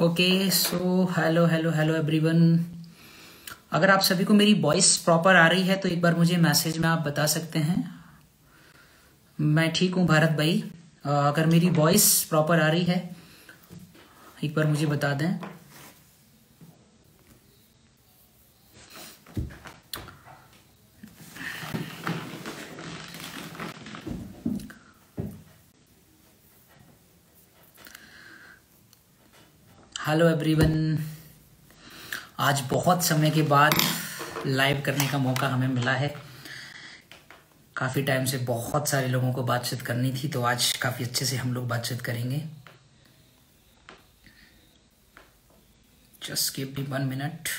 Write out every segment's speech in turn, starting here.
Okay so hello hello hello everyone. अगर आप सभी को मेरी वॉइस प्रॉपर आ रही है तो एक बार मुझे मैसेज में आप बता सकते हैं। मैं ठीक हूँ भारत भाई। अगर मेरी वॉइस प्रॉपर आ रही है एक बार मुझे बता दें। हेलो एवरीवन, आज बहुत समय के बाद लाइव करने का मौका हमें मिला है। काफ़ी टाइम से बहुत सारे लोगों को बातचीत करनी थी, तो आज काफ़ी अच्छे से हम लोग बातचीत करेंगे। Just give me 1 minute.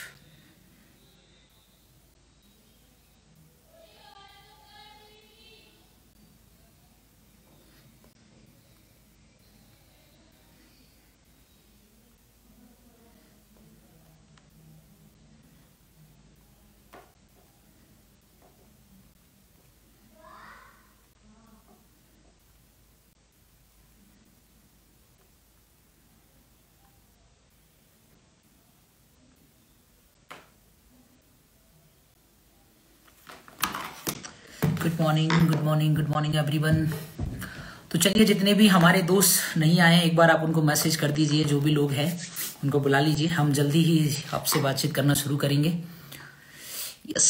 Good morning good morning good morning everyone. तो चलिए, जितने भी हमारे दोस्त नहीं आए एक बार आप उनको मैसेज कर दीजिए। जो भी लोग हैं उनको बुला लीजिए, हम जल्दी ही आपसे बातचीत करना शुरू करेंगे। यस,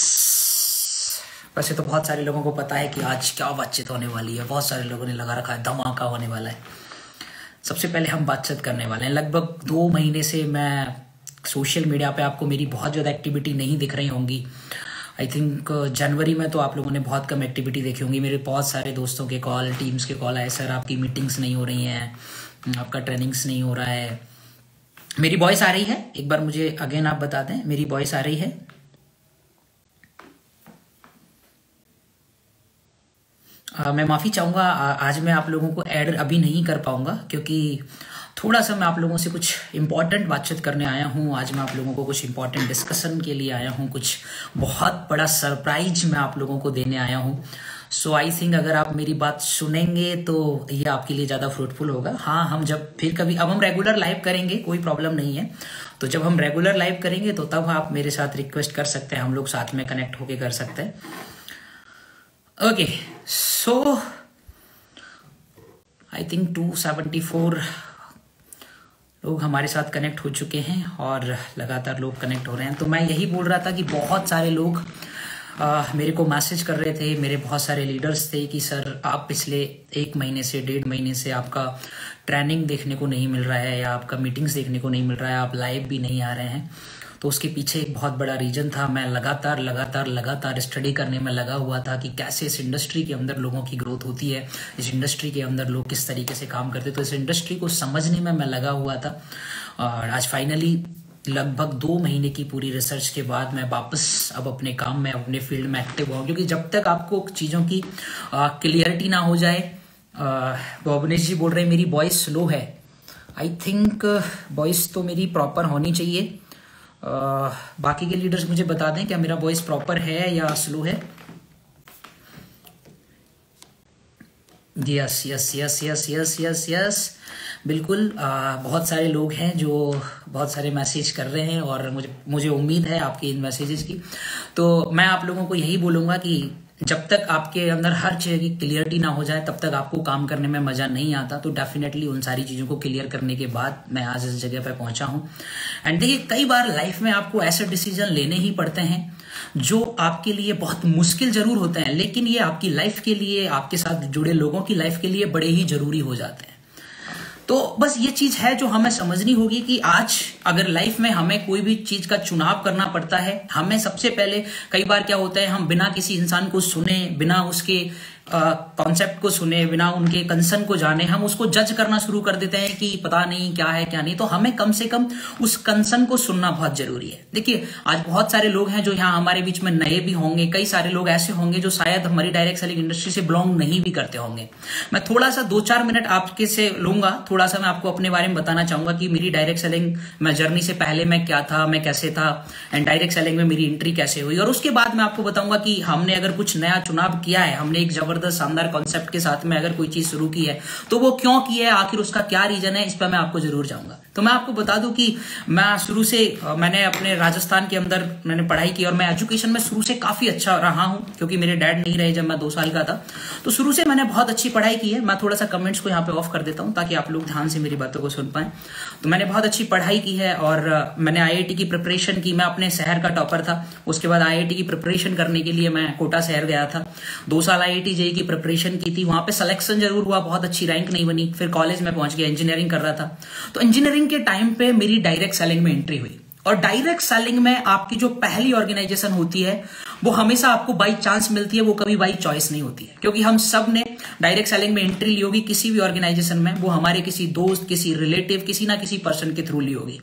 वैसे तो बहुत सारे लोगों को पता है कि आज क्या बातचीत होने वाली है। बहुत सारे लोगों ने लगा रखा है धमाका होने वाला है। सबसे पहले हम बातचीत करने वाले हैं। लगभग 2 महीने से मैं सोशल मीडिया पे आपको मेरी बहुत ज़्यादा एक्टिविटी नहीं दिख रही होंगी। आई थिंक जनवरी में तो आप लोगों ने बहुत कम एक्टिविटी देखी होंगी। मेरे बहुत सारे दोस्तों के कॉल, टीम्स के कॉल आए, सर आपकी मीटिंग्स नहीं हो रही हैं, आपका ट्रेनिंग्स नहीं हो रहा है। मेरी वॉइस आ रही है? एक बार मुझे अगेन आप बता दें, मेरी वॉइस आ रही है? मैं माफ़ी चाहूँगा, आज मैं आप लोगों को ऐड अभी नहीं कर पाऊँगा क्योंकि थोड़ा सा मैं आप लोगों से कुछ इंपॉर्टेंट बातचीत करने आया हूँ। आज मैं आप लोगों को कुछ इंपॉर्टेंट डिस्कशन के लिए आया हूँ। कुछ बहुत बड़ा सरप्राइज मैं आप लोगों को देने आया हूँ। सो आई थिंक अगर आप मेरी बात सुनेंगे तो ये आपके लिए ज़्यादा फ्रूटफुल होगा। हाँ, हम जब फिर कभी, अब हम रेगुलर लाइव करेंगे, कोई प्रॉब्लम नहीं है। तो जब हम रेगुलर लाइव करेंगे तो तब आप मेरे साथ रिक्वेस्ट कर सकते हैं, हम लोग साथ में कनेक्ट होके कर सकते हैं। ओके, सो आई थिंक 274 लोग हमारे साथ कनेक्ट हो चुके हैं और लगातार लोग कनेक्ट हो रहे हैं। तो मैं यही बोल रहा था कि बहुत सारे लोग मेरे को मैसेज कर रहे थे, मेरे बहुत सारे लीडर्स थे कि सर आप पिछले 1 महीने से 1.5 महीने से आपका ट्रेनिंग देखने को नहीं मिल रहा है या आपका मीटिंग्स देखने को नहीं मिल रहा है, आप लाइव भी नहीं आ रहे हैं। तो उसके पीछे एक बहुत बड़ा रीजन था। मैं लगातार स्टडी करने में लगा हुआ था कि कैसे इस इंडस्ट्री के अंदर लोगों की ग्रोथ होती है, इस इंडस्ट्री के अंदर लोग किस तरीके से काम करते हैं। तो इस इंडस्ट्री को समझने में मैं लगा हुआ था और आज फाइनली लगभग 2 महीने की पूरी रिसर्च के बाद मैं वापस अब अपने काम में, अपने फील्ड में एक्टिव हुआ। क्योंकि जब तक आपको चीज़ों की क्लियरिटी ना हो जाए, भुवनेश जी बोल रहे हैं मेरी वॉइस स्लो है। आई थिंक वॉइस तो मेरी प्रॉपर होनी चाहिए। बाकी के लीडर्स मुझे बता दें क्या मेरा वॉइस प्रॉपर है या स्लो है। Yes yes yes yes yes yes yes बिल्कुल। बहुत सारे लोग हैं जो बहुत सारे मैसेज कर रहे हैं और मुझे उम्मीद है आपके इन मैसेजेस की। तो मैं आप लोगों को यही बोलूँगा कि जब तक आपके अंदर हर चीज़ की क्लियरिटी ना हो जाए तब तक आपको काम करने में मज़ा नहीं आता। तो डेफिनेटली उन सारी चीज़ों को क्लियर करने के बाद मैं आज इस जगह पर पहुंचा हूं। एंड देखिए, कई बार लाइफ में आपको ऐसे डिसीजन लेने ही पड़ते हैं जो आपके लिए बहुत मुश्किल जरूर होते हैं, लेकिन ये आपकी लाइफ के लिए, आपके साथ जुड़े लोगों की लाइफ के लिए बड़े ही जरूरी हो जाते हैं। तो बस ये चीज है जो हमें समझनी होगी कि आज अगर लाइफ में हमें कोई भी चीज का चुनाव करना पड़ता है, हमें सबसे पहले, कई बार क्या होता है, हम बिना किसी इंसान को सुने, बिना उसके कॉन्सेप्ट को सुने, बिना उनके कंसर्न को जाने हम उसको जज करना शुरू कर देते हैं कि पता नहीं क्या है क्या नहीं। तो हमें कम से कम उस कंसर्न को सुनना बहुत जरूरी है। देखिए, आज बहुत सारे लोग हैं जो यहाँ हमारे बीच में नए भी होंगे, कई सारे लोग ऐसे होंगे जो शायद हमारी डायरेक्ट सेलिंग इंडस्ट्री से बिलोंग नहीं भी करते होंगे। मैं थोड़ा सा 2-4 मिनट आपके से लूंगा, थोड़ा सा मैं आपको अपने बारे में बताना चाहूंगा कि मेरी डायरेक्ट सेलिंग में जर्नी से पहले मैं क्या था, मैं कैसे था, एंड डायरेक्ट सेलिंग में मेरी एंट्री कैसे हुई। और उसके बाद मैं आपको बताऊंगा कि हमने अगर कुछ नया चुनाव किया है, हमने एक जबरदस्त शानदार कॉन्सेप्ट के साथ में अगर कोई चीज शुरू की है तो वो क्यों की है, आखिर उसका क्या रीजन है, इस पर मैं आपको जरूर जाऊंगा। तो मैं आपको बता दूं कि मैं शुरू से मैंने अपने राजस्थान के अंदर मैंने पढ़ाई की और मैं एजुकेशन में शुरू से काफी अच्छा रहा हूं, क्योंकि मेरे डैड नहीं रहे जब मैं 2 साल का था। तो शुरू से मैंने बहुत अच्छी पढ़ाई की है। मैं थोड़ा सा कमेंट्स को यहाँ पे ऑफ कर देता हूं ताकि आप लोग ध्यान से मेरी बातों को सुन पाए। तो मैंने बहुत अच्छी पढ़ाई की है और मैंने IIT की प्रिपरेशन की। मैं अपने शहर का टॉपर था। उसके बाद IIT की प्रिपरेशन करने के लिए मैं कोटा शहर गया था। 2 साल IIT JEE की प्रिपरेशन की थी। वहां पे सिलेक्शन जरूर हुआ, बहुत अच्छी रैंक नहीं बनी। फिर कॉलेज में पहुंच गया, इंजीनियरिंग कर रहा था। तो इंजीनियरिंग के टाइम पे मेरी डायरेक्ट सेलिंग में एंट्री हुई। और डायरेक्ट सेलिंग में आपकी जो पहली ऑर्गेनाइजेशन होती है वो हमेशा आपको बाई चांस मिलती है, वो कभी बाई चॉइस नहीं होती है। क्योंकि हम सब ने डायरेक्ट सेलिंग में एंट्री ली होगी किसी भी ऑर्गेनाइजेशन में, वो हमारे किसी दोस्त, किसी रिलेटिव, किसी ना किसी पर्सन के थ्रू ली होगी।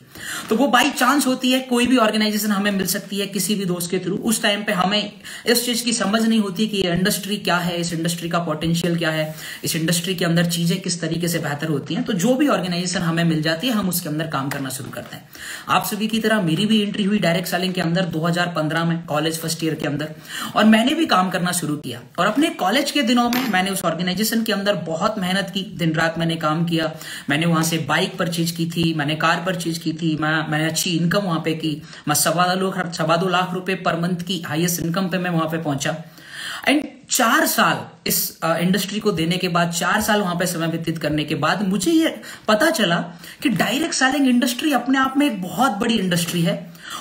तो वो बाई चांस होती है। कोई भी ऑर्गेनाइजेशन हमें मिल सकती है किसी भी दोस्त के थ्रू। उस टाइम पे हमें इस चीज की समझ नहीं होती कि ये इंडस्ट्री क्या है, इस इंडस्ट्री का पोटेंशियल क्या है, इस इंडस्ट्री के अंदर चीजें किस तरीके से बेहतर होती हैं। तो जो भी ऑर्गेनाइजेशन हमें मिल जाती है हम उसके अंदर काम करना शुरू करते हैं। आप सभी की तरह मेरी भी एंट्री हुई डायरेक्ट सेलिंग के अंदर 2015 में, कॉलेज फर्स्ट ईयर के अंदर। और मैंने भी काम करना शुरू किया। और अपने कॉलेज के दिनों में मैंने उस ऑर्गेनाइजेशन के अंदर बहुत मेहनत की, दिन रात मैंने काम किया। मैंने वहां से बाइक परचेज की थी, मैंने कार परचेज की थी, मैंने अच्छी इनकम वहां पे की। मैं 2.25 लाख रुपए पर मंथ की हाईएस्ट इनकम पे मैं वहां पे पहुंचा। एंड 4 साल इस इंडस्ट्री को देने के बाद, 4 साल वहां पे समय व्यतीत करने के बाद मुझे ये पता चला कि डायरेक्ट सेलिंग इंडस्ट्री अपने आप में एक बहुत बड़ी इंडस्ट्री है।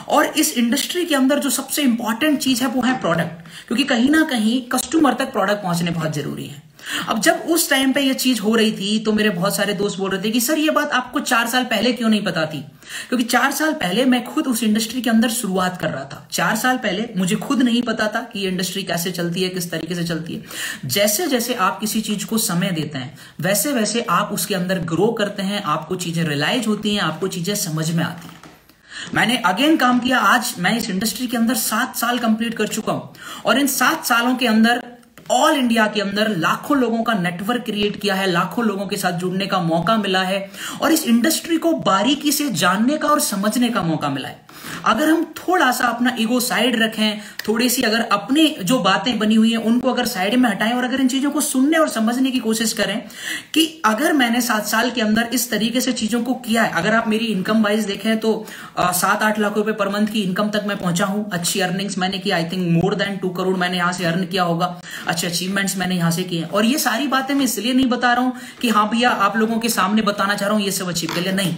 और इस इंडस्ट्री के अंदर जो सबसे इंपॉर्टेंट चीज है वो है प्रोडक्ट, क्योंकि कहीं ना कहीं कस्टमर तक प्रोडक्ट पहुंचने बहुत जरूरी है। अब जब उस टाइम पे ये चीज हो रही थी तो मेरे बहुत सारे दोस्त बोल रहे थे कि सर ये बात आपको 4 साल पहले क्यों नहीं पता थी, क्योंकि 4 साल पहले मैं खुद उस इंडस्ट्री के अंदर शुरुआत कर रहा था। 4 साल पहले मुझे खुद नहीं पता था कि ये इंडस्ट्री कैसे चलती है, किस तरीके से चलती है। जैसे जैसे आप किसी चीज को समय देते हैं वैसे वैसे आप उसके अंदर ग्रो करते हैं, आपको चीजें रियलाइज होती हैं, आपको चीजें समझ में आती हैं। मैंने अगेन काम किया। आज मैं इस इंडस्ट्री के अंदर 7 साल कंप्लीट कर चुका हूं और इन 7 सालों के अंदर ऑल इंडिया के अंदर लाखों लोगों का नेटवर्क क्रिएट किया है, लाखों लोगों के साथ जुड़ने का मौका मिला है और इस इंडस्ट्री को बारीकी से जानने का और समझने का मौका मिला है। अगर हम थोड़ा सा अपना ईगो साइड रखें, थोड़ी सी अगर अपनी जो बातें बनी हुई हैं उनको अगर साइड में हटाएं और अगर इन चीजों को सुनने और समझने की कोशिश करें कि अगर मैंने 7 साल के अंदर इस तरीके से चीजों को किया है, अगर आप मेरी इनकम वाइज देखें तो 7-8 लाख रुपए पर मंथ की इनकम तक मैं पहुंचा हूं। अच्छी अर्निंग्स मैंने की, I think more than 2 crore मैंने यहां से अर्न किया होगा। अच्छे अचीवमेंट्स मैंने यहां से किए। और ये सारी बातें मैं इसलिए नहीं बता रहा हूं कि हाँ भैया आप लोगों के सामने बताना चाह रहा हूं ये सब अचीव कर लिया, नहीं।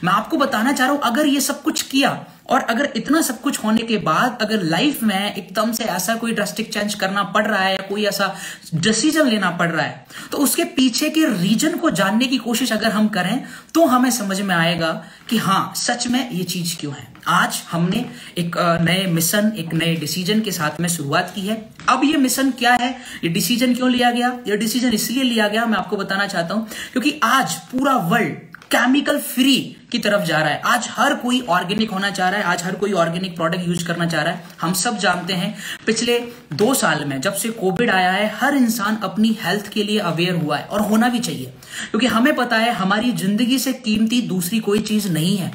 मैं आपको बताना चाह रहा हूं अगर ये सब कुछ किया और अगर इतना सब कुछ होने के बाद अगर लाइफ में एकदम से ऐसा कोई ड्रास्टिक चेंज करना पड़ रहा है या कोई ऐसा डिसीजन लेना पड़ रहा है तो उसके पीछे के रीजन को जानने की कोशिश अगर हम करें तो हमें समझ में आएगा कि हाँ सच में ये चीज क्यों है। आज हमने एक नए मिशन, एक नए डिसीजन के साथ में शुरुआत की है। अब ये मिशन क्या है, ये डिसीजन क्यों लिया गया? ये डिसीजन इसलिए लिया गया, मैं आपको बताना चाहता हूं, क्योंकि आज पूरा वर्ल्ड केमिकल फ्री की तरफ जा रहा है। आज हर कोई ऑर्गेनिक होना चाह रहा है, आज हर कोई ऑर्गेनिक प्रोडक्ट यूज करना चाह रहा है। हम सब जानते हैं पिछले 2 साल में जब से कोविड आया है हर इंसान अपनी हेल्थ के लिए अवेयर हुआ है और होना भी चाहिए, क्योंकि हमें पता है हमारी जिंदगी से कीमती दूसरी कोई चीज नहीं है।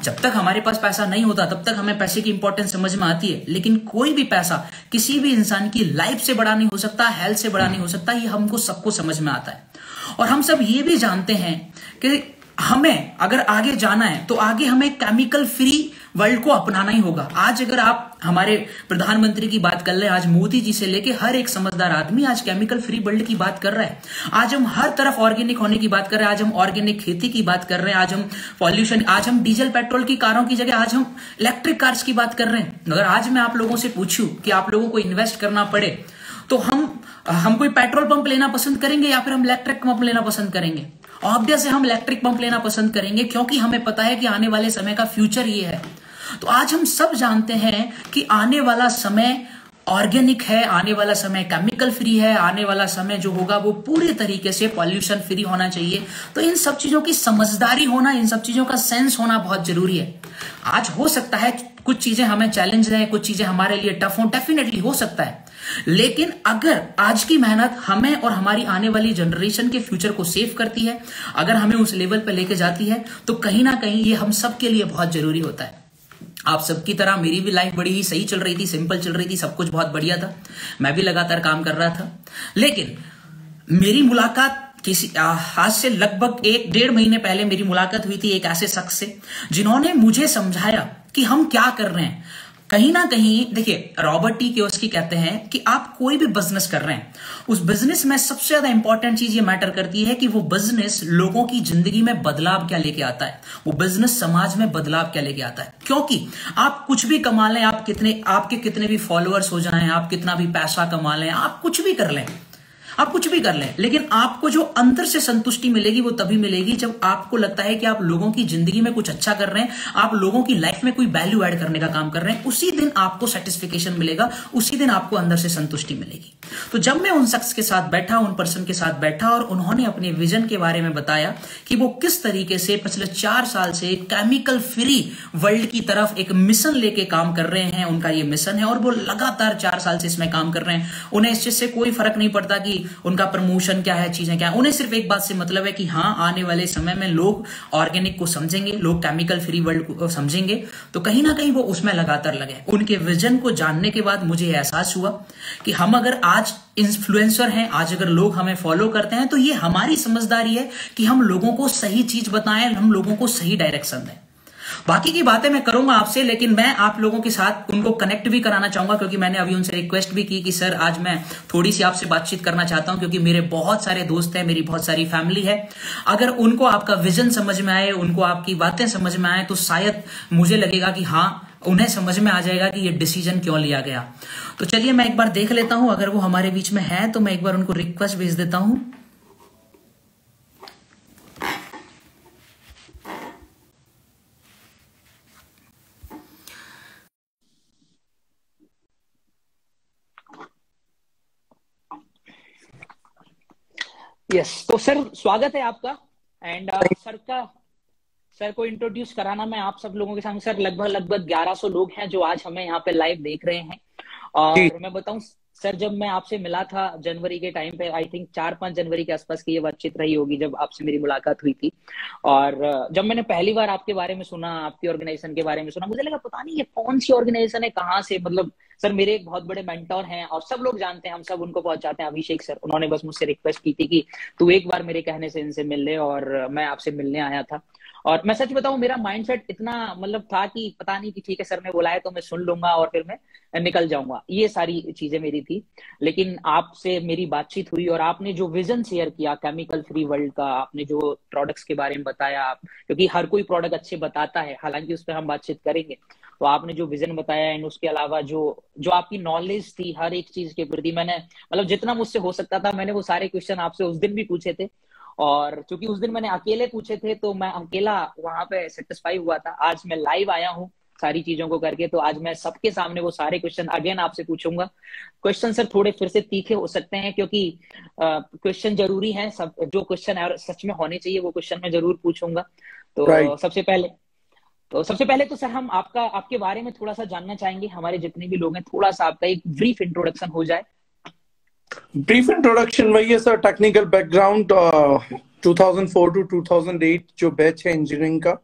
जब तक हमारे पास पैसा नहीं होता तब तक हमें पैसे की इंपॉर्टेंस समझ में आती है, लेकिन कोई भी पैसा किसी भी इंसान की लाइफ से बड़ा नहीं हो सकता, हेल्थ से बड़ा नहीं हो सकता। ये हमको सबको समझ में आता है। और हम सब ये भी जानते हैं कि हमें अगर आगे जाना है तो आगे हमें केमिकल फ्री वर्ल्ड को अपनाना ही होगा। आज अगर आप हमारे प्रधानमंत्री की बात कर रहे हैं, आज मोदी जी से लेके हर एक समझदार आदमी आज केमिकल फ्री वर्ल्ड की बात कर रहा है। आज हम हर तरफ ऑर्गेनिक होने की बात कर रहे हैं, आज हम ऑर्गेनिक खेती की बात कर रहे हैं, आज हम पॉल्यूशन, आज हम डीजल पेट्रोल की कारों की जगह आज हम इलेक्ट्रिक कार्स की बात कर रहे हैं। अगर आज मैं आप लोगों से पूछूं कि आप लोगों को इन्वेस्ट करना पड़े तो हम कोई पेट्रोल पंप लेना पसंद करेंगे या फिर हम इलेक्ट्रिक पंप लेना पसंद करेंगे? ऑब्वियस है हम इलेक्ट्रिक पंप लेना पसंद करेंगे, क्योंकि हमें पता है कि आने वाले समय का फ्यूचर ये है। तो आज हम सब जानते हैं कि आने वाला समय ऑर्गेनिक है, आने वाला समय केमिकल फ्री है, आने वाला समय जो होगा वो पूरी तरीके से पॉल्यूशन फ्री होना चाहिए। तो इन सब चीजों की समझदारी होना, इन सब चीजों का सेंस होना बहुत जरूरी है। आज हो सकता है कुछ चीजें हमें चैलेंज रहे, कुछ चीजें हमारे लिए टफ हो, डेफिनेटली हो सकता है, लेकिन अगर आज की मेहनत हमें और हमारी आने वाली जनरेशन के फ्यूचर को सेव करती है, अगर हमें उस लेवल पर लेके जाती है, तो कहीं ना कहीं ये हम सब के लिए बहुत जरूरी होता है। आप सबकी तरह मेरी भी लाइफ बड़ी ही सही चल रही थी, सिंपल चल रही थी, सब कुछ बहुत बढ़िया था, मैं भी लगातार काम कर रहा था। लेकिन मेरी मुलाकात आज से लगभग 1-1.5 महीने पहले मेरी मुलाकात हुई थी एक ऐसे शख्स से जिन्होंने मुझे समझाया कि हम क्या कर रहे हैं। कहीं ना कहीं देखिए, रॉबर्ट टी कियोसाकी कहते हैं कि आप कोई भी बिजनेस कर रहे हैं, उस बिजनेस में सबसे ज्यादा इंपॉर्टेंट चीज ये मैटर करती है कि वो बिजनेस लोगों की जिंदगी में बदलाव क्या लेके आता है, वो बिजनेस समाज में बदलाव क्या लेके आता है। क्योंकि आप कुछ भी कमा लें, आपके कितने भी फॉलोअर्स हो जाएं, आप कितना भी पैसा कमा लें, आप कुछ भी कर लें, आप कुछ भी कर लें, लेकिन आपको जो अंदर से संतुष्टि मिलेगी वो तभी मिलेगी जब आपको लगता है कि आप लोगों की जिंदगी में कुछ अच्छा कर रहे हैं, आप लोगों की लाइफ में कोई वैल्यू ऐड करने का काम कर रहे हैं। उसी दिन आपको सेटिस्फिकेशन मिलेगा, उसी दिन आपको अंदर से संतुष्टि मिलेगी। तो जब मैं उन शख्स के साथ बैठा, उन पर्सन के साथ बैठा और उन्होंने अपने विजन के बारे में बताया कि वो किस तरीके से पिछले 4 साल से केमिकल फ्री वर्ल्ड की तरफ एक मिशन लेके काम कर रहे हैं, उनका ये मिशन है और वो लगातार 4 साल से इसमें काम कर रहे हैं। उन्हें इस चीज से कोई फर्क नहीं पड़ता कि उनका प्रमोशन क्या है, चीजें क्या है, उन्हें सिर्फ एक बात से मतलब है कि हाँ, आने वाले समय में लोग ऑर्गेनिक को समझेंगे, लोग केमिकल फ्री वर्ल्ड को समझेंगे। तो कहीं ना कहीं वो उसमें लगातार लगे। उनके विजन को जानने के बाद मुझे एहसास हुआ कि हम अगर आज इन्फ्लुएंसर हैं, आज अगर लोग हमें फॉलो करते हैं, तो ये हमारी समझदारी है कि हम लोगों को सही चीज बताएं, हम लोगों को सही डायरेक्शन दें। बाकी की बातें मैं करूंगा आपसे, लेकिन मैं आप लोगों के साथ उनको कनेक्ट भी कराना चाहूंगा, क्योंकि मैंने अभी उनसे रिक्वेस्ट भी की कि सर आज मैं थोड़ी सी आपसे बातचीत करना चाहता हूं, क्योंकि मेरे बहुत सारे दोस्त हैं, मेरी बहुत सारी फैमिली है। अगर उनको आपका विजन समझ में आए, उनको आपकी बातें समझ में आए, तो शायद मुझे लगेगा कि हाँ, उन्हें समझ में आ जाएगा कि ये डिसीजन क्यों लिया गया। तो चलिए मैं एक बार देख लेता हूं, अगर वो हमारे बीच में है तो मैं एक बार उनको रिक्वेस्ट भेज देता हूं। यस, तो सर स्वागत है आपका। एंड सर को इंट्रोड्यूस कराना मैं आप सब लोगों के सामने। सर लगभग 1100 लोग हैं जो आज हमें यहाँ पे लाइव देख रहे हैं। और मैं बताऊं सर, जब मैं आपसे मिला था जनवरी के टाइम पे, आई थिंक 4-5 जनवरी के आसपास की ये बातचीत रही होगी जब आपसे मेरी मुलाकात हुई थी। और जब मैंने पहली बार आपके बारे में सुना, आपकी ऑर्गेनाइजेशन के बारे में सुना, मुझे लगा पता नहीं ये कौन सी ऑर्गेनाइजेशन है, कहाँ से। मतलब सर मेरे एक बहुत बड़े मेंटोर हैं और सब लोग जानते हैं, हम सब उनको पहुंचाते हैं, अभिषेक सर। उन्होंने बस मुझसे रिक्वेस्ट की थी कि तू एक बार मेरे कहने से इनसे मिल ले, और मैं आपसे मिलने आया था। और मैं सच बताऊं, मेरा माइंडसेट इतना मतलब था कि पता नहीं कि ठीक है सर ने बुलाया तो मैं सुन लूंगा और फिर मैं निकल जाऊंगा, ये सारी चीजें मेरी थी। लेकिन आपसे मेरी बातचीत हुई और आपने जो विजन शेयर किया केमिकल फ्री वर्ल्ड का, आपने जो प्रोडक्ट्स के बारे में बताया, क्योंकि हर कोई प्रोडक्ट अच्छे बताता है, हालांकि उस पर हम बातचीत करेंगे। तो आपने जो विजन बताया एंड उसके अलावा जो आपकी नॉलेज थी हर एक चीज के प्रति, मैंने मतलब जितना मुझसे हो सकता था मैंने वो सारे क्वेश्चन आपसे उस दिन भी पूछे थे। और क्योंकि उस दिन मैंने अकेले पूछे थे तो मैं अकेला वहां पे सेटिस्फाई हुआ था। आज मैं लाइव आया हूँ सारी चीजों को करके, तो आज मैं सबके सामने वो सारे क्वेश्चन अगेन आपसे पूछूंगा। क्वेश्चन सर थोड़े फिर से तीखे हो सकते हैं, क्योंकि क्वेश्चन जरूरी हैं, सब जो क्वेश्चन सच में होने चाहिए वो क्वेश्चन मैं जरूर पूछूंगा। तो सबसे पहले तो सर हम आपके बारे में थोड़ा सा जानना चाहेंगे, हमारे जितने भी लोग हैं, थोड़ा सा आपका एक ब्रीफ इंट्रोडक्शन हो जाए। ब्रीफ इंट्रोडक्शन वही है सर, टेक्निकल बैकग्राउंड 2004 टू 2008 जो बैच है इंजीनियरिंग का,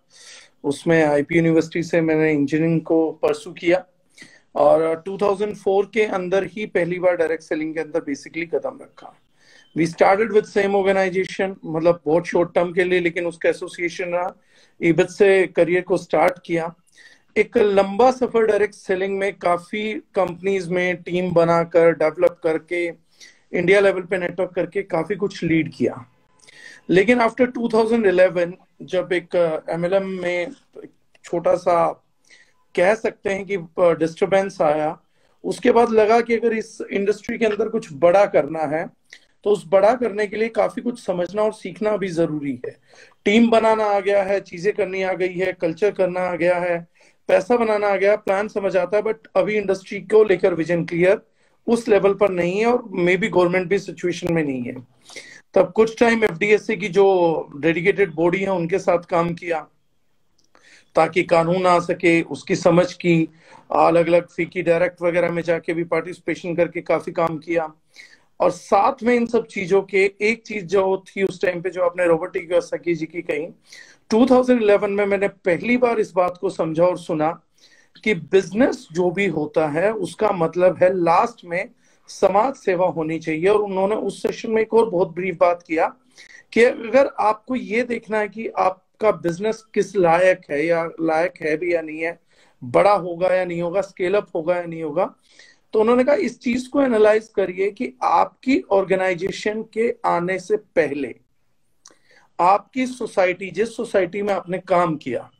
उसमें आईपी यूनिवर्सिटी से मैंने इंजीनियरिंग को परसू किया। और 2004 के अंदर ही पहली बार डायरेक्ट सेलिंग के अंदर बेसिकली कदम रखा। We started with same organization, मतलब बहुत शॉर्ट टर्म के लिए, लेकिन उसका एसोसिएशन रहा। ईबत से करियर को स्टार्ट किया। एक लंबा सफर डायरेक्ट सेलिंग में, काफी कंपनीज में टीम बनाकर डेवलप करके इंडिया लेवल पे नेटवर्क करके काफी कुछ लीड किया। लेकिन आफ्टर 2011 जब एक एमएलएम में छोटा सा कह सकते हैं कि डिस्टरबेंस आया, उसके बाद लगा कि अगर इस इंडस्ट्री के अंदर कुछ बड़ा करना है तो उस बड़ा करने के लिए काफी कुछ समझना और सीखना भी जरूरी है। टीम बनाना आ गया है, चीजें करनी आ गई है, कल्चर करना आ गया है, पैसा बनाना आ गया, प्लान समझ आता है, बट अभी इंडस्ट्री को लेकर विजन क्लियर उस लेवल पर नहीं है और मे बी गवर्नमेंट भी सिचुएशन में नहीं है। तब कुछ टाइम एफडीएससी की जो डेडिकेटेड बॉडी है उनके साथ काम किया ताकि कानून आ सके, उसकी समझ की। अलग अलग फीकी डायरेक्ट वगैरह में जाके भी पार्टिसिपेशन करके काफी काम किया। और साथ में इन सब चीजों के एक चीज जो थी उस टाइम पे, जो आपने रॉबर्ट टी कियोसाकी जी की कही, 2011 में मैंने पहली बार इस बात को समझा और सुना कि बिजनेस जो भी होता है उसका मतलब है लास्ट में समाज सेवा होनी चाहिए। और उन्होंने उस सेशन में एक और बहुत ब्रीफ बात किया कि अगर आपको ये देखना है कि आपका बिजनेस किस लायक है, या लायक है भी या नहीं है, बड़ा होगा या नहीं होगा, स्केल अप होगा या नहीं होगा, तो उन्होंने कहा इस चीज को एनालाइज करिए कि आपकी ऑर्गेनाइजेशन के आने से पहले आपकी सोसाइटी, जिस सोसाइटी में आपने काम किया,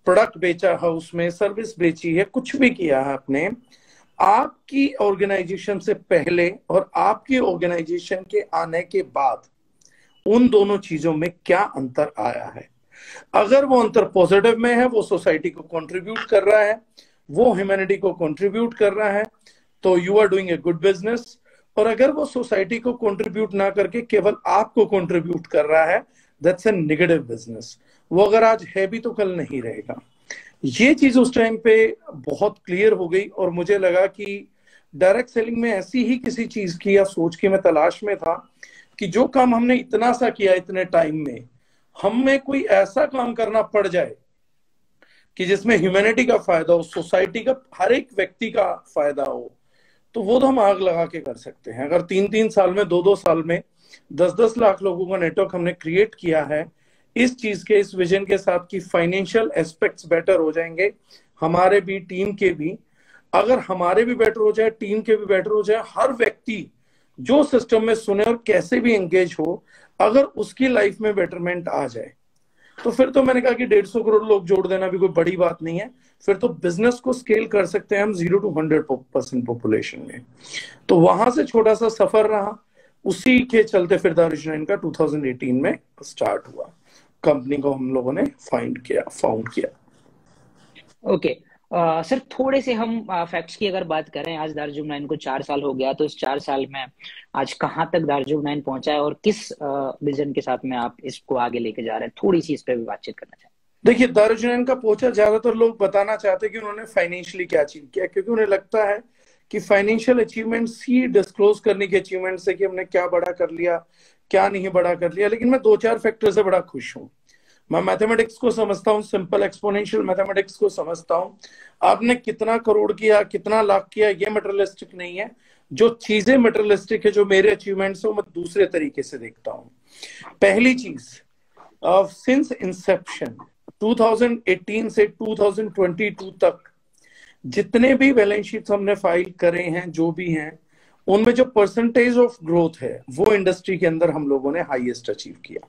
प्रोडक्ट बेचा है, उसमें सर्विस बेची है, कुछ भी किया है आपने, आपकी ऑर्गेनाइजेशन से पहले और आपकी ऑर्गेनाइजेशन के आने के बाद उन दोनों चीजों में क्या अंतर आया है। अगर वो अंतर पॉजिटिव में है, वो सोसाइटी को कंट्रीब्यूट कर रहा है, वो ह्यूमैनिटी को कंट्रीब्यूट कर रहा है, तो you are doing a good business. और अगर वो सोसाइटी को कंट्रीब्यूट ना करके केवल आपको कंट्रीब्यूट कर रहा है, दैट्स ए नेगेटिव बिजनेस। वो अगर आज है भी तो कल नहीं रहेगा। ये चीज उस टाइम पे बहुत क्लियर हो गई और मुझे लगा कि डायरेक्ट सेलिंग में ऐसी ही किसी चीज की या सोच की मैं तलाश में था कि जो काम हमने इतना सा किया इतने टाइम में, हमें कोई ऐसा काम करना पड़ जाए कि जिसमें ह्यूमैनिटी का फायदा हो, सोसाइटी का, हर एक व्यक्ति का फायदा हो, तो वो तो हम आग लगा के कर सकते हैं। अगर 3-3 साल में, 2-2 साल में 10-10 लाख लोगों का नेटवर्क हमने क्रिएट किया है इस चीज के, इस विजन के साथ कि फाइनेंशियल एस्पेक्ट्स बेटर हो जाएंगे, हमारे भी, टीम के भी। अगर हमारे भी बेटर हो जाए, टीम के भी बेटर हो जाए, हर व्यक्ति जो सिस्टम में सुने और कैसे भी एंगेज हो, अगर उसकी लाइफ में बेटरमेंट आ जाए, तो फिर तो मैंने कहा कि 150 करोड़ लोग जोड़ देना भी कोई बड़ी बात नहीं है। फिर तो बिजनेस को स्केल कर सकते हैं हम 0 to 100% पॉपुलेशन में। तो वहां से छोटा सा सफर रहा, उसी के चलते फिर दारुशनाइन का 2018 में स्टार्ट हुआ। कंपनी को हम लोगों ने फाउंड किया। ओके सर, थोड़े से हम फैक्ट्स की अगर बात करें, आज दारुशनाइन को 4 साल हो गया, तो इस 4 साल में आज कहाँ तक दारुशनाइन पहुंचा है और किस विजन के साथ में आप इसको आगे लेके जा रहे हैं, थोड़ी सी इस पे भी बातचीत करना चाहें। देखिए, दारुशनाइन का पहुंचा ज्यादातर लोग बताना चाहते हैं कि उन्होंने फाइनेंशियली क्या अचीव किया, क्योंकि उन्हें लगता है कि फाइनेंशियल अचीवमेंट्स ही डिस्क्लोज करने के अचीवमेंट्स है कि हमने क्या बड़ा कर लिया, क्या नहीं बड़ा कर लिया। लेकिन मैं 2-4 फैक्टर से बड़ा खुश हूं। मैं मैथमेटिक्स को समझता हूँ, सिंपल एक्सपोनेंशियल मैथमेटिक्स को समझता हूँ। आपने कितना करोड़ किया, कितना लाख किया, ये मटेरियलिस्टिक नहीं है। जो चीजें मटेरियलिस्टिक है, जो मेरे अचीवमेंट्स है, मैं दूसरे तरीके से देखता हूँ। पहली चीज, सिंस इंसेप्शन 2018 से 2022 तक जितने भी बैलेंस शीट्स हमने फाइल करे हैं, जो भी हैं, उनमें जो परसेंटेज ऑफ ग्रोथ है वो इंडस्ट्री के अंदर हम लोगों ने हाईएस्ट अचीव किया।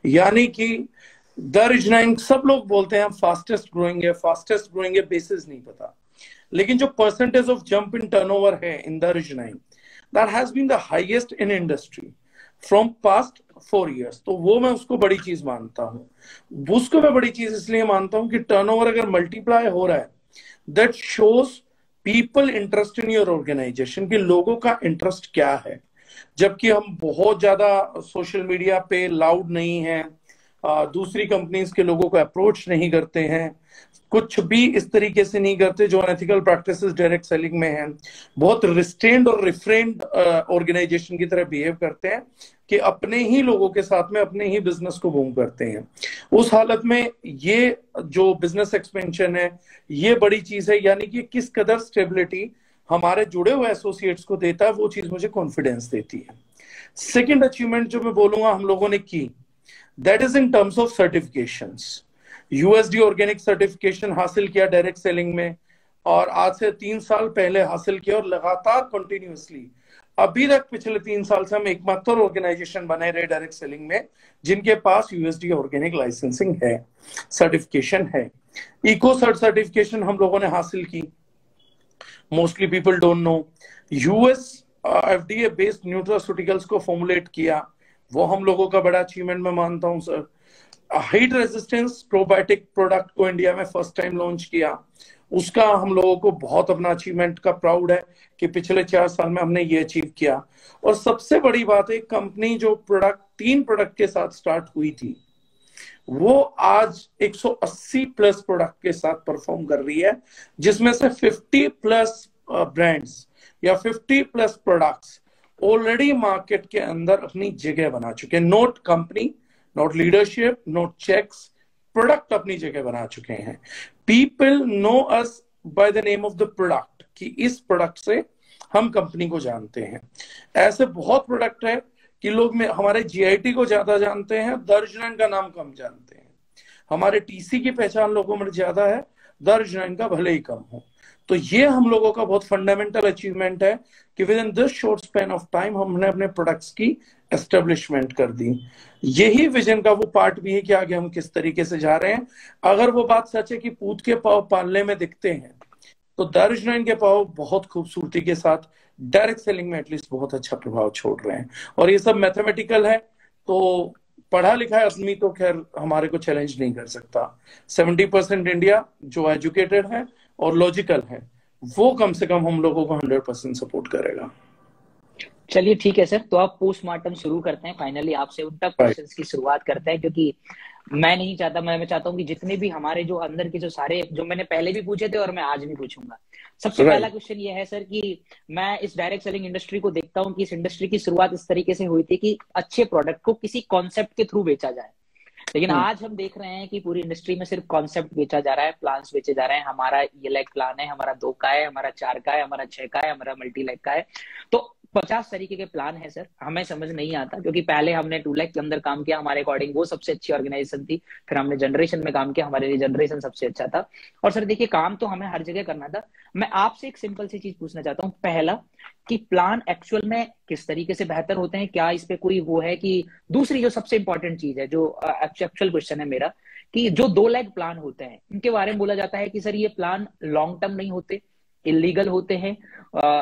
यानी कि दारुशनाइन, सब लोग बोलते हैं हम फास्टेस्ट ग्रोइंग है, बेसिस नहीं पता, लेकिन जो percentage of jump in turnover है इन दारुशनाइन, that has been the highest in industry from past 4 years। तो वो मैं उसको बड़ी चीज मानता हूँ। उसको मैं बड़ी चीज इसलिए मानता हूँ कि टर्नओवर अगर मल्टीप्लाई हो रहा है, that shows people interest in your organization, कि लोगों का इंटरेस्ट क्या है। जबकि हम बहुत ज्यादा सोशल मीडिया पे लाउड नहीं है, दूसरी कंपनीज के लोगों को अप्रोच नहीं करते हैं, कुछ भी इस तरीके से नहीं करते जो अनएथिकल प्रैक्टिसेस डायरेक्ट सेलिंग में हैं, बहुत रिस्ट्रेन्ड और रिफ्रेन्ड ऑर्गेनाइजेशन की तरह बिहेव करते हैं कि अपने ही लोगों के साथ में अपने ही बिजनेस को बूम करते हैं। उस हालत में ये जो बिजनेस एक्सपेंशन है, ये बड़ी चीज है। यानी कि किस कदर स्टेबिलिटी हमारे जुड़े हुए एसोसिएट्स को देता है, वो चीज मुझे कॉन्फिडेंस देती है। सेकेंड अचीवमेंट जो मैं बोलूंगा हम लोगों ने की, that is in terms of certifications. USD organic certification हासिल किया डायरेक्ट सेलिंग में, और आज से 3 साल पहले हासिल किया, और लगातार कंटिन्यूअसली अभी तक पिछले 3 साल से हम एकमात्र ऑर्गेनाइजेशन बने रहे डायरेक्ट सेलिंग में जिनके पास यूएसडी ऑर्गेनिक लाइसेंसिंग है, सर्टिफिकेशन है। इको सर्टिफिकेशन हम लोगों ने हासिल की, mostly people don't know. US FDA based nutraceuticals को फॉर्मुलेट किया, वो हम लोगों का बड़ा अचीवमेंट मैं मानता हूं sir. Heat resistance probiotic product को इंडिया में फर्स्ट टाइम लॉन्च किया, उसका हम लोगों को बहुत अपना अचीवमेंट का प्राउड है कि पिछले 4 साल में हमने ये अचीव किया। और सबसे बड़ी बात है, कंपनी जो 3 प्रोडक्ट के साथ स्टार्ट हुई थी, वो आज 180 प्लस प्रोडक्ट के साथ परफॉर्म कर रही है, जिसमें से 50 प्लस ब्रांड्स या 50 प्लस प्रोडक्ट्स ऑलरेडी मार्केट के अंदर अपनी जगह बना चुके हैं। Not company, not leadership, not checks, product अपनी जगह बना चुके हैं। People know us by the name of the product, कि इस प्रोडक्ट से हम कंपनी को जानते हैं। ऐसे बहुत प्रोडक्ट है कि लोग में हमारे जीआईटी को ज्यादा जानते हैं, दर्जनैन का नाम कम जानते हैं। हमारे टीसी की पहचान लोगों में ज्यादा है, दर्जनैन का भले ही कम हो। तो ये हम लोगों का बहुत फंडामेंटल अचीवमेंट है कि with in this short span of time हमने अपने प्रोडक्ट्स की एस्टेब्लिशमेंट कर दी। यही विजन का वो पार्ट भी है कि आगे हम किस तरीके से जा रहे हैं। अगर वो बात सच है कि पूत के पाव पालने में दिखते हैं, तो दर्जनैन के पाव बहुत खूबसूरती के साथ डायरेक्ट सेलिंग में एटलीस्ट बहुत अच्छा प्रभाव छोड़ रहे हैं। और ये सब मैथमेटिकल है, तो पढ़ा लिखा आदमी तो खैर हमारे को चैलेंज नहीं कर सकता। 70% इंडिया जो एजुकेटेड है और लॉजिकल है, वो कम से कम हम लोगों को 100% सपोर्ट करेगा। चलिए ठीक है सर, तो आप पोस्टमार्टम शुरू करते हैं। फाइनली आपसे उन तक क्वेश्चंस की शुरुआत करते हैं, क्योंकि मैं नहीं चाहता, मैं चाहता हूँ कि जितने भी हमारे जो अंदर के जो सारे जो मैंने पहले भी पूछे थे और मैं आज भी पूछूंगा। सबसे पहला क्वेश्चन ये है सर कि मैं इस डायरेक्ट सेलिंग इंडस्ट्री को देखता हूँ कि इस इंडस्ट्री की शुरुआत इस तरीके से हुई थी कि अच्छे प्रोडक्ट को किसी कॉन्सेप्ट के थ्रू बेचा जाए, लेकिन आज हम देख रहे हैं कि पूरी इंडस्ट्री में सिर्फ कॉन्सेप्ट बेचा जा रहा है, प्लान्स बेचे जा रहे हैं। हमारा ये लेग प्लान है, हमारा 2 का है, हमारा 4 का है, हमारा 6 का है, हमारा मल्टी लेग का है। तो 50 तरीके के प्लान है सर, हमें समझ नहीं आता, क्योंकि पहले हमने 2 लाख के अंदर काम किया, हमारे अकॉर्डिंग वो सबसे अच्छी ऑर्गेनाइजेशन थी। फिर हमने जनरेशन में काम किया, हमारे लिए जनरेशन सबसे अच्छा था। और सर देखिए, काम तो हमें हर जगह करना था। मैं आपसे एक सिंपल सी चीज पूछना चाहता हूँ। पहला, कि प्लान एक्चुअल में किस तरीके से बेहतर होते हैं, क्या इस पे कोई वो है कि दूसरी जो सबसे इंपॉर्टेंट चीज है, जो एक्चुअल क्वेश्चन है मेरा, कि जो 2 लाख प्लान होते हैं इनके बारे में बोला जाता है कि सर ये प्लान लॉन्ग टर्म नहीं होते, इलीगल होते हैं।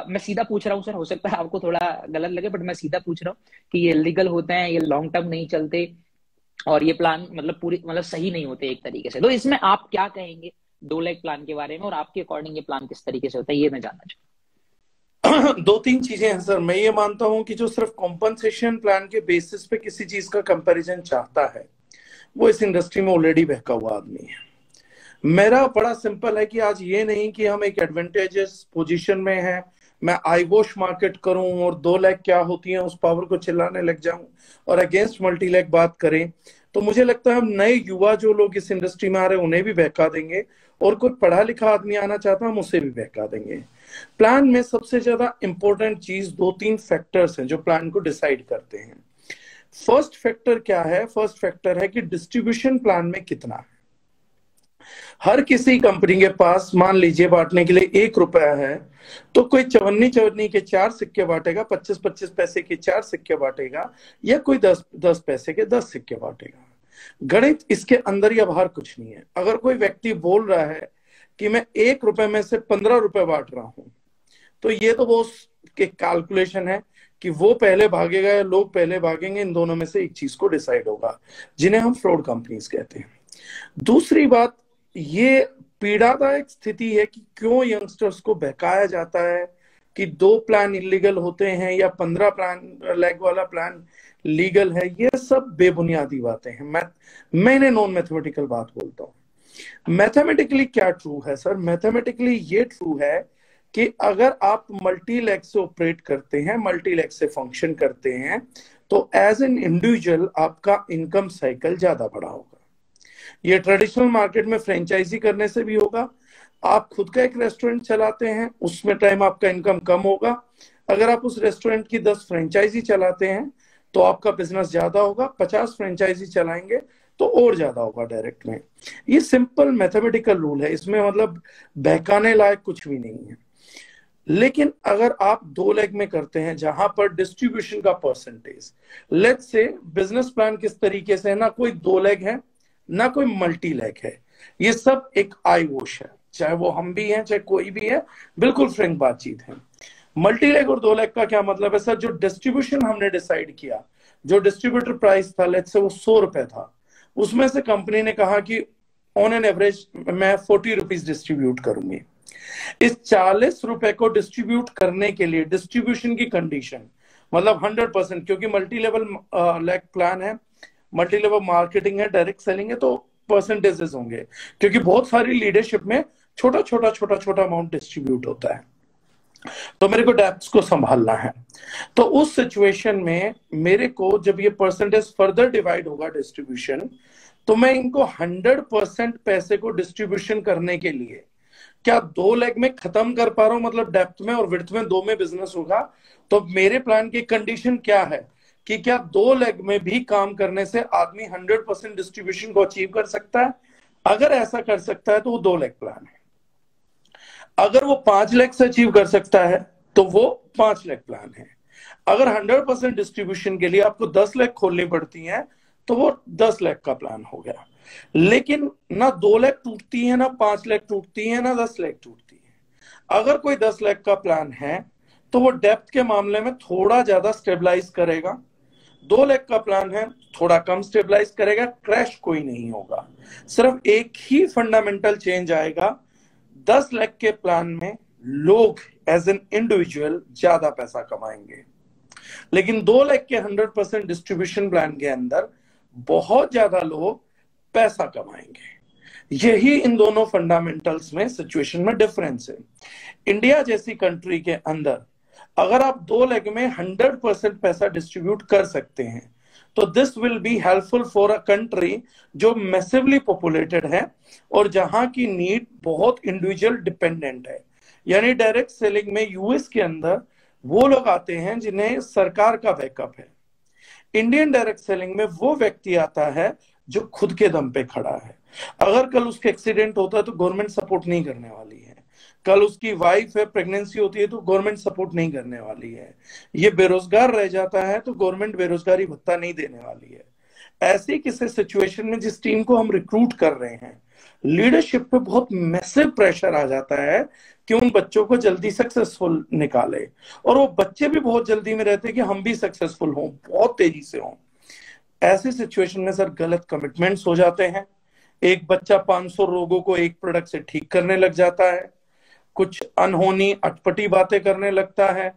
मैं सीधा पूछ रहा हूँ सर, हो सकता है आपको थोड़ा गलत लगे, बट मैं सीधा पूछ रहा हूँ कि ये इलीगल होते हैं, ये लॉन्ग टर्म नहीं चलते, और ये प्लान मतलब पूरी मतलब सही नहीं होते एक तरीके से। तो इसमें आप क्या कहेंगे 2 लाख प्लान के बारे में, और आपके अकॉर्डिंग ये प्लान किस तरीके से होता है, ये मैं जानना चाहूँ। 2-3 चीजें हैं सर। मैं ये मानता हूं कि जो सिर्फ कॉम्पनसेशन प्लान के बेसिस पे किसी चीज का कंपैरिजन चाहता है, वो इस इंडस्ट्री में ऑलरेडी बहका हुआ आदमी है। मेरा बड़ा सिंपल है कि आज ये नहीं कि हम एक एडवांटेजेस पोजीशन में हैं, मैं आई वॉश मार्केट करूं और 2 लाख क्या होती है उस पावर को चिल्लाने लग जाऊं और अगेंस्ट मल्टी लाख बात करें। तो मुझे लगता है हम नए युवा जो लोग इस इंडस्ट्री में आ रहे हैं उन्हें भी बहका देंगे, और कोई पढ़ा लिखा आदमी आना चाहता है हम उसे भी बहका देंगे। प्लान में सबसे ज्यादा इंपॉर्टेंट चीज 2-3 फैक्टर्स हैं जो प्लान को डिसाइड करते हैं। फर्स्ट फैक्टर क्या है? फर्स्ट फैक्टर है कि डिस्ट्रीब्यूशन प्लान में कितना है। हर किसी कंपनी के पास मान लीजिए बांटने के लिए 1 रुपया है, तो कोई 54 के 4 सिक्के बांटेगा, 25 पैसे के 4 सिक्के बांटेगा, या कोई 10 पैसे के 10 सिक्के बांटेगा। गणित इसके अंदर या बाहर कुछ नहीं है। अगर कोई व्यक्ति बोल रहा है कि मैं 1 रुपए में से 15 रुपए बांट रहा हूं, तो ये तो वो के कैलकुलेशन है कि वो पहले भागेगा या लोग पहले भागेंगे, इन दोनों में से एक चीज को डिसाइड होगा, जिन्हें हम फ्रॉड कंपनीज कहते हैं। दूसरी बात, ये पीड़ादायक स्थिति है कि क्यों यंगस्टर्स को बहकाया जाता है कि 2 प्लान इलीगल होते हैं या 15 प्लान लेग वाला प्लान लीगल है। ये सब बेबुनियादी बातें हैं। मैंने नॉन मैथमेटिकल बात बोलता हूं। मैथमेटिकली क्या ट्रू है सर? मैथमेटिकली ये ट्रू है कि अगर आप मल्टी लेग से ऑपरेट करते हैं, मल्टी लेग से फंक्शन करते हैं, तो एज एन इंडिविजुअल आपका इनकम साइकिल ज्यादा बड़ा होगा। ये ट्रेडिशनल मार्केट में फ्रेंचाइजी करने से भी होगा। आप खुद का एक रेस्टोरेंट चलाते हैं, उसमें टाइम आपका इनकम कम होगा। अगर आप उस रेस्टोरेंट की 10 फ्रेंचाइजी चलाते हैं तो आपका बिजनेस ज्यादा होगा। 50 फ्रेंचाइजी चलाएंगे तो और ज्यादा होगा डायरेक्ट में। ये सिंपल मैथमेटिकल रूल है, इसमें मतलब बहकाने लायक कुछ भी नहीं है। लेकिन अगर आप 2 लेग में करते हैं जहां पर डिस्ट्रीब्यूशन का percentage, let's say business plan किस तरीके से है, ना कोई 2 लेग है ना कोई मल्टी लेग है, ये सब एक आई वॉश है, चाहे वो हम भी हैं चाहे कोई भी है, बिल्कुल फ्रेंक बातचीत है। मल्टी लेग और 2 लेग का क्या मतलब है सर? जो डिस्ट्रीब्यूशन हमने डिसाइड किया, जो डिस्ट्रीब्यूटर प्राइस था, लेट्स से वो 100 रुपए था, उसमें से कंपनी ने कहा कि ऑन एन एवरेज मैं 40 रुपीज डिस्ट्रीब्यूट करूंगी। इस 40 रुपए को डिस्ट्रीब्यूट करने के लिए डिस्ट्रीब्यूशन की कंडीशन मतलब 100%, क्योंकि मल्टी लेवल लेग प्लान है, मल्टी लेवल मार्केटिंग है, डायरेक्ट सेलिंग है, तो परसेंटेजेस होंगे, क्योंकि बहुत सारी लीडरशिप में छोटा छोटा अमाउंट डिस्ट्रीब्यूट होता है। तो मेरे को डेप्थ को संभालना है। तो उस सिचुएशन में मेरे को जब ये परसेंटेज फर्दर डिवाइड होगा डिस्ट्रीब्यूशन, तो मैं इनको 100% पैसे को डिस्ट्रीब्यूशन करने के लिए क्या 2 लेग में खत्म कर पा रहा हूं, मतलब डेप्थ में और विड्थ में 2 में बिजनेस होगा। तो मेरे प्लान की कंडीशन क्या है कि क्या 2 लेग में भी काम करने से आदमी 100% डिस्ट्रीब्यूशन को अचीव कर सकता है? अगर ऐसा कर सकता है तो वो 2 लेग प्लान है। अगर वो 5 लेग से अचीव कर सकता है तो वो 5 लेग प्लान है। अगर 100% डिस्ट्रीब्यूशन के लिए आपको 10 लेग खोलनी पड़ती हैं तो वो 10 लेग का प्लान हो गया। लेकिन ना 2 लेग टूटती है, ना 5 लेग टूटती है, ना 10 लेग टूटती है। अगर कोई 10 लेग का प्लान है तो वो डेप्थ के मामले में थोड़ा ज्यादा स्टेबलाइज करेगा। 2 लेग का प्लान है, थोड़ा कम स्टेबलाइज करेगा, क्रैश कोई नहीं होगा। सिर्फ एक ही फंडामेंटल चेंज आएगा, 10 लेग के प्लान में लोग एज एन इंडिविजुअल ज्यादा पैसा कमाएंगे, लेकिन 2 लेग के 100% डिस्ट्रीब्यूशन प्लान के अंदर बहुत ज्यादा लोग पैसा कमाएंगे। यही इन दोनों फंडामेंटल्स में सिचुएशन में डिफरेंस है। इंडिया जैसी कंट्री के अंदर अगर आप 2 लेग में 100% पैसा डिस्ट्रीब्यूट कर सकते हैं तो this will be helpful for a country जो मैसिवली पॉपुलेटेड है और जहां की नीड बहुत इंडिविजुअल डिपेंडेंट है। यानी डायरेक्ट सेलिंग में यूएस के अंदर वो लोग आते हैं जिन्हें सरकार का बैकअप है। इंडियन डायरेक्ट सेलिंग में वो व्यक्ति आता है जो खुद के दम पे खड़ा है। अगर कल उसके एक्सीडेंट होता है तो गवर्नमेंट सपोर्ट नहीं करने वाली है। कल उसकी वाइफ है, प्रेगनेंसी होती है तो गवर्नमेंट सपोर्ट नहीं करने वाली है। ये बेरोजगार रह जाता है तो गवर्नमेंट बेरोजगारी भत्ता नहीं देने वाली है। ऐसी किसी सिचुएशन में जिस टीम को हम रिक्रूट कर रहे हैं, लीडरशिप पे बहुत मैसिव प्रेशर आ जाता है कि उन बच्चों को जल्दी सक्सेसफुल निकाले, और वो बच्चे भी बहुत जल्दी में रहते हैं कि हम भी सक्सेसफुल हों, बहुत तेजी से हों। ऐसी सिचुएशन में सर गलत कमिटमेंट्स हो जाते हैं। एक बच्चा 500 लोगों को एक प्रोडक्ट से ठीक करने लग जाता है, कुछ अनहोनी अटपटी बातें करने लगता है।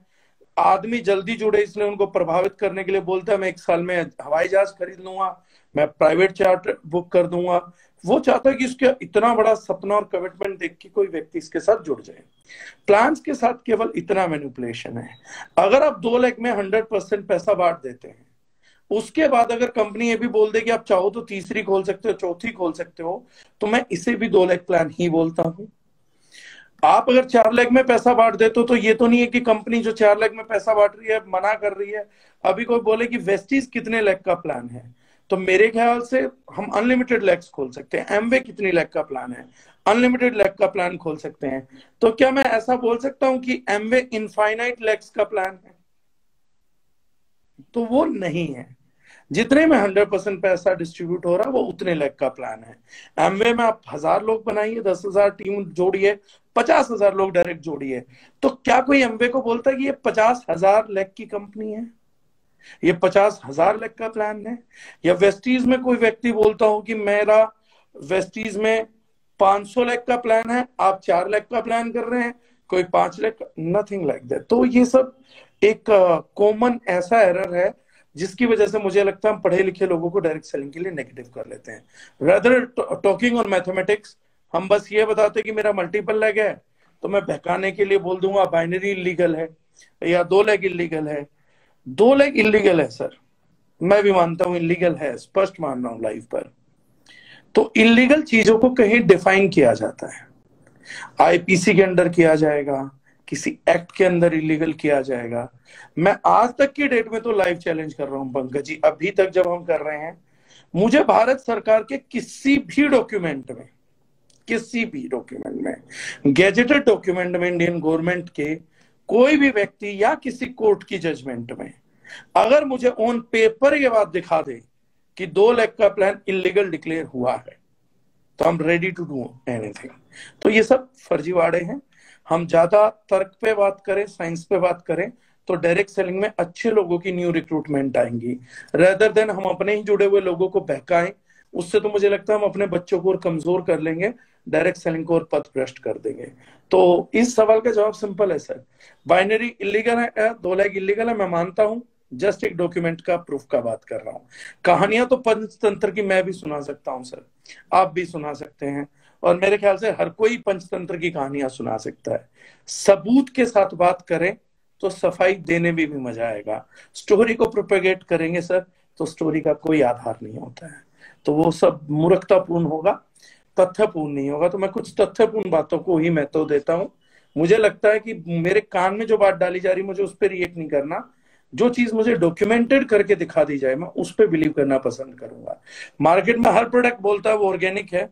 आदमी जल्दी जुड़े इसलिए उनको प्रभावित करने के लिए बोलता है मैं 1 साल में हवाई जहाज खरीद लूंगा, मैं प्राइवेट चार्टर बुक कर दूंगा। वो चाहता है कि इसका इतना बड़ा सपना और कमिटमेंट देख के कोई व्यक्ति इसके साथ जुड़ जाए। प्लान्स के साथ केवल इतना मैनिपुलेशन है। अगर आप 2 लेग में 100% पैसा बांट देते हैं, उसके बाद अगर कंपनी ये भी बोल दे कि आप चाहो तो तीसरी खोल सकते हो, चौथी खोल सकते हो, तो मैं इसे भी 2 लेग प्लान ही बोलता हूं। आप अगर 4 लेग में पैसा बांट देते हो तो ये तो नहीं है कि कंपनी जो 4 लेग में पैसा बांट रही है मना कर रही है। अभी कोई बोले कि वेस्टीज कितने लेग का प्लान है, तो मेरे ख्याल से हम अनलिमिटेड लेग्स खोल सकते हैं। एमवे कितनी लेग का प्लान है, अनलिमिटेड लेग का प्लान खोल सकते हैं। तो क्या मैं ऐसा बोल सकता हूं कि एमवे इनफाइनाइट लेग्स का प्लान है? तो वो नहीं है। जितने में 100% पैसा डिस्ट्रीब्यूट हो रहा है वो उतने लेग का प्लान है। एमवे में आप 1000 लोग बनाइए, 10,000 टीम जोड़िए, 50,000 लोग डायरेक्ट जोड़िए, तो क्या कोई एमवे को बोलता है कि ये 50,000 लेग की कंपनी है, ये 50,000 लेग का प्लान है? या वेस्टीज में कोई व्यक्ति बोलता हो कि मेरा वेस्टीज में 500 लेग का प्लान है, आप 4 लेग का प्लान कर रहे हैं, कोई 5 लेग का, नथिंग लाइक दैट। तो ये सब एक कॉमन ऐसा एरर है जिसकी वजह से मुझे लगता है हम पढ़े लिखे लोगों को डायरेक्ट सेलिंग के लिए नेगेटिव कर लेते हैं। रेदर टॉकिंग ऑन मैथमेटिक्स, हम बस ये बताते कि मेरा मल्टीपल लेग है तो मैं बहकाने के लिए बोल दूंगा बाइनरी इलीगल है या 2 लेग इलीगल है। 2 लेग इलीगल है सर, मैं भी मानता हूं इलीगल है, स्पष्ट मान रहा हूं लाइव पर। तो इलीगल चीजों को कहीं डिफाइन किया जाता है, आईपीसी के अंदर किया जाएगा, किसी एक्ट के अंदर इलीगल किया जाएगा। मैं आज तक की डेट में तो लाइव चैलेंज कर रहा हूं पंकज जी, अभी तक जब हम कर रहे हैं, मुझे भारत सरकार के किसी भी डॉक्यूमेंट में, गैजेटेड डॉक्यूमेंट में, इंडियन गवर्नमेंट के कोई भी व्यक्ति या किसी कोर्ट की जजमेंट में अगर मुझे ऑन पेपर ये बात दिखा दे कि 2 लेग का प्लान इलीगल डिक्लेयर हुआ है तो I am ready to do anything. तो ये सब फर्जीवाड़े हैं। हम ज्यादा तर्क पे बात करें, साइंस पे बात करें, तो डायरेक्ट सेलिंग में अच्छे लोगों की न्यू रिक्रूटमेंट आएंगी, रेदर देन हम अपने ही जुड़े हुए लोगों को बहकाएं। उससे तो मुझे लगता है हम अपने बच्चों को और कमजोर कर लेंगे, डायरेक्ट सेलिंग को और पथभ्रष्ट कर देंगे। तो इस सवाल का जवाब सिंपल है सर, बाइनरी इलीगल है, 2 लेग इलीगल है, मैं मानता हूं, जस्ट एक डॉक्यूमेंट का प्रूफ का बात कर रहा हूं। कहानियां तो पंचतंत्र की मैं भी सुना सकता हूं सर, आप भी सुना सकते हैं, और मेरे ख्याल से हर कोई पंचतंत्र की कहानियां सुना सकता है। सबूत के साथ बात करें तो सफाई देने में भी मजा आएगा। स्टोरी को प्रोपेगेट करेंगे सर तो स्टोरी का कोई आधार नहीं होता है, तो वो सब मूर्खतापूर्ण होगा, तथ्यपूर्ण नहीं होगा। तो मैं कुछ तथ्यपूर्ण बातों को ही महत्व देता हूं। मुझे लगता है कि मेरे कान में जो बात डाली जा रही, मुझे उस पर रिएक्ट नहीं करना, जो चीज मुझे डॉक्यूमेंटेड करके दिखा दी जाए, मैं उस पर बिलीव करना पसंद करूंगा। मार्केट में हर प्रोडक्ट बोलता है वो ऑर्गेनिक है,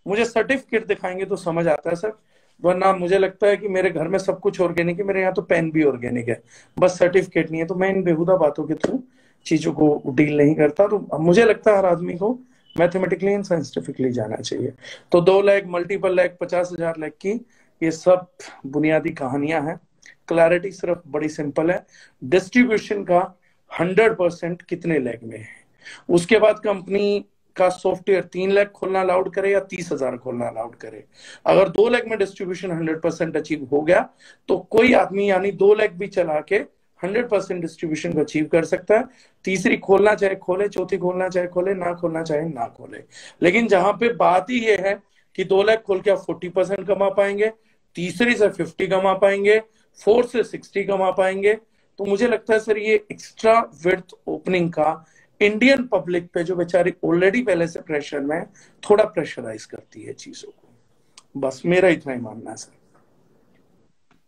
मुझे सर्टिफिकेट दिखाएंगे तो समझ आता है सर। वरना मुझे लगता है कि मेरे घर में सब कुछ ऑर्गेनिक है, मेरे यहाँ तो पेन भी ऑर्गेनिक है, बस सर्टिफिकेट नहीं है। तो मैं इन बेहुदा बातों के थ्रू चीजों को डील नहीं करता। तो मुझे लगता है हर आदमी को मैथमेटिकली एंड साइंटिफिकली जाना चाहिए। तो 2 लाख, मल्टीपल लाख, 50,000 लाख की ये सब बुनियादी कहानियां हैं। क्लैरिटी सिर्फ बड़ी सिंपल है, डिस्ट्रीब्यूशन का 100% कितने लाख में है। उसके बाद कंपनी का सॉफ्टवेयर 3 लाख खोलना अलाउड करे या 30,000 खोलना अलाउड करे। अगर 2 लाख में डिस्ट्रीब्यूशन 100% अचीव हो गया तो कोई आदमी यानी 2 लाख भी चला के 100% डिस्ट्रीब्यूशन को अचीव कर सकता है। तीसरी खोलना चाहे खोले, चौथी खोलना चाहे खोले, ना खोलना चाहे ना खोले। लेकिन जहां पे बात ही ये है कि 2 लाख खोल के आप 40% कमा पाएंगे, तीसरी से 50 कमा पाएंगे, फोर्थ से 60 कमा पाएंगे। तो मुझे लगता है सर ये एक्स्ट्रा विड्थ ओपनिंग का इंडियन पब्लिक पे, जो बेचारी ऑलरेडी पहले से प्रेशर में है, थोड़ा प्रेशराइज करती है चीजों को। बस मेरा इतना ही मानना है सर।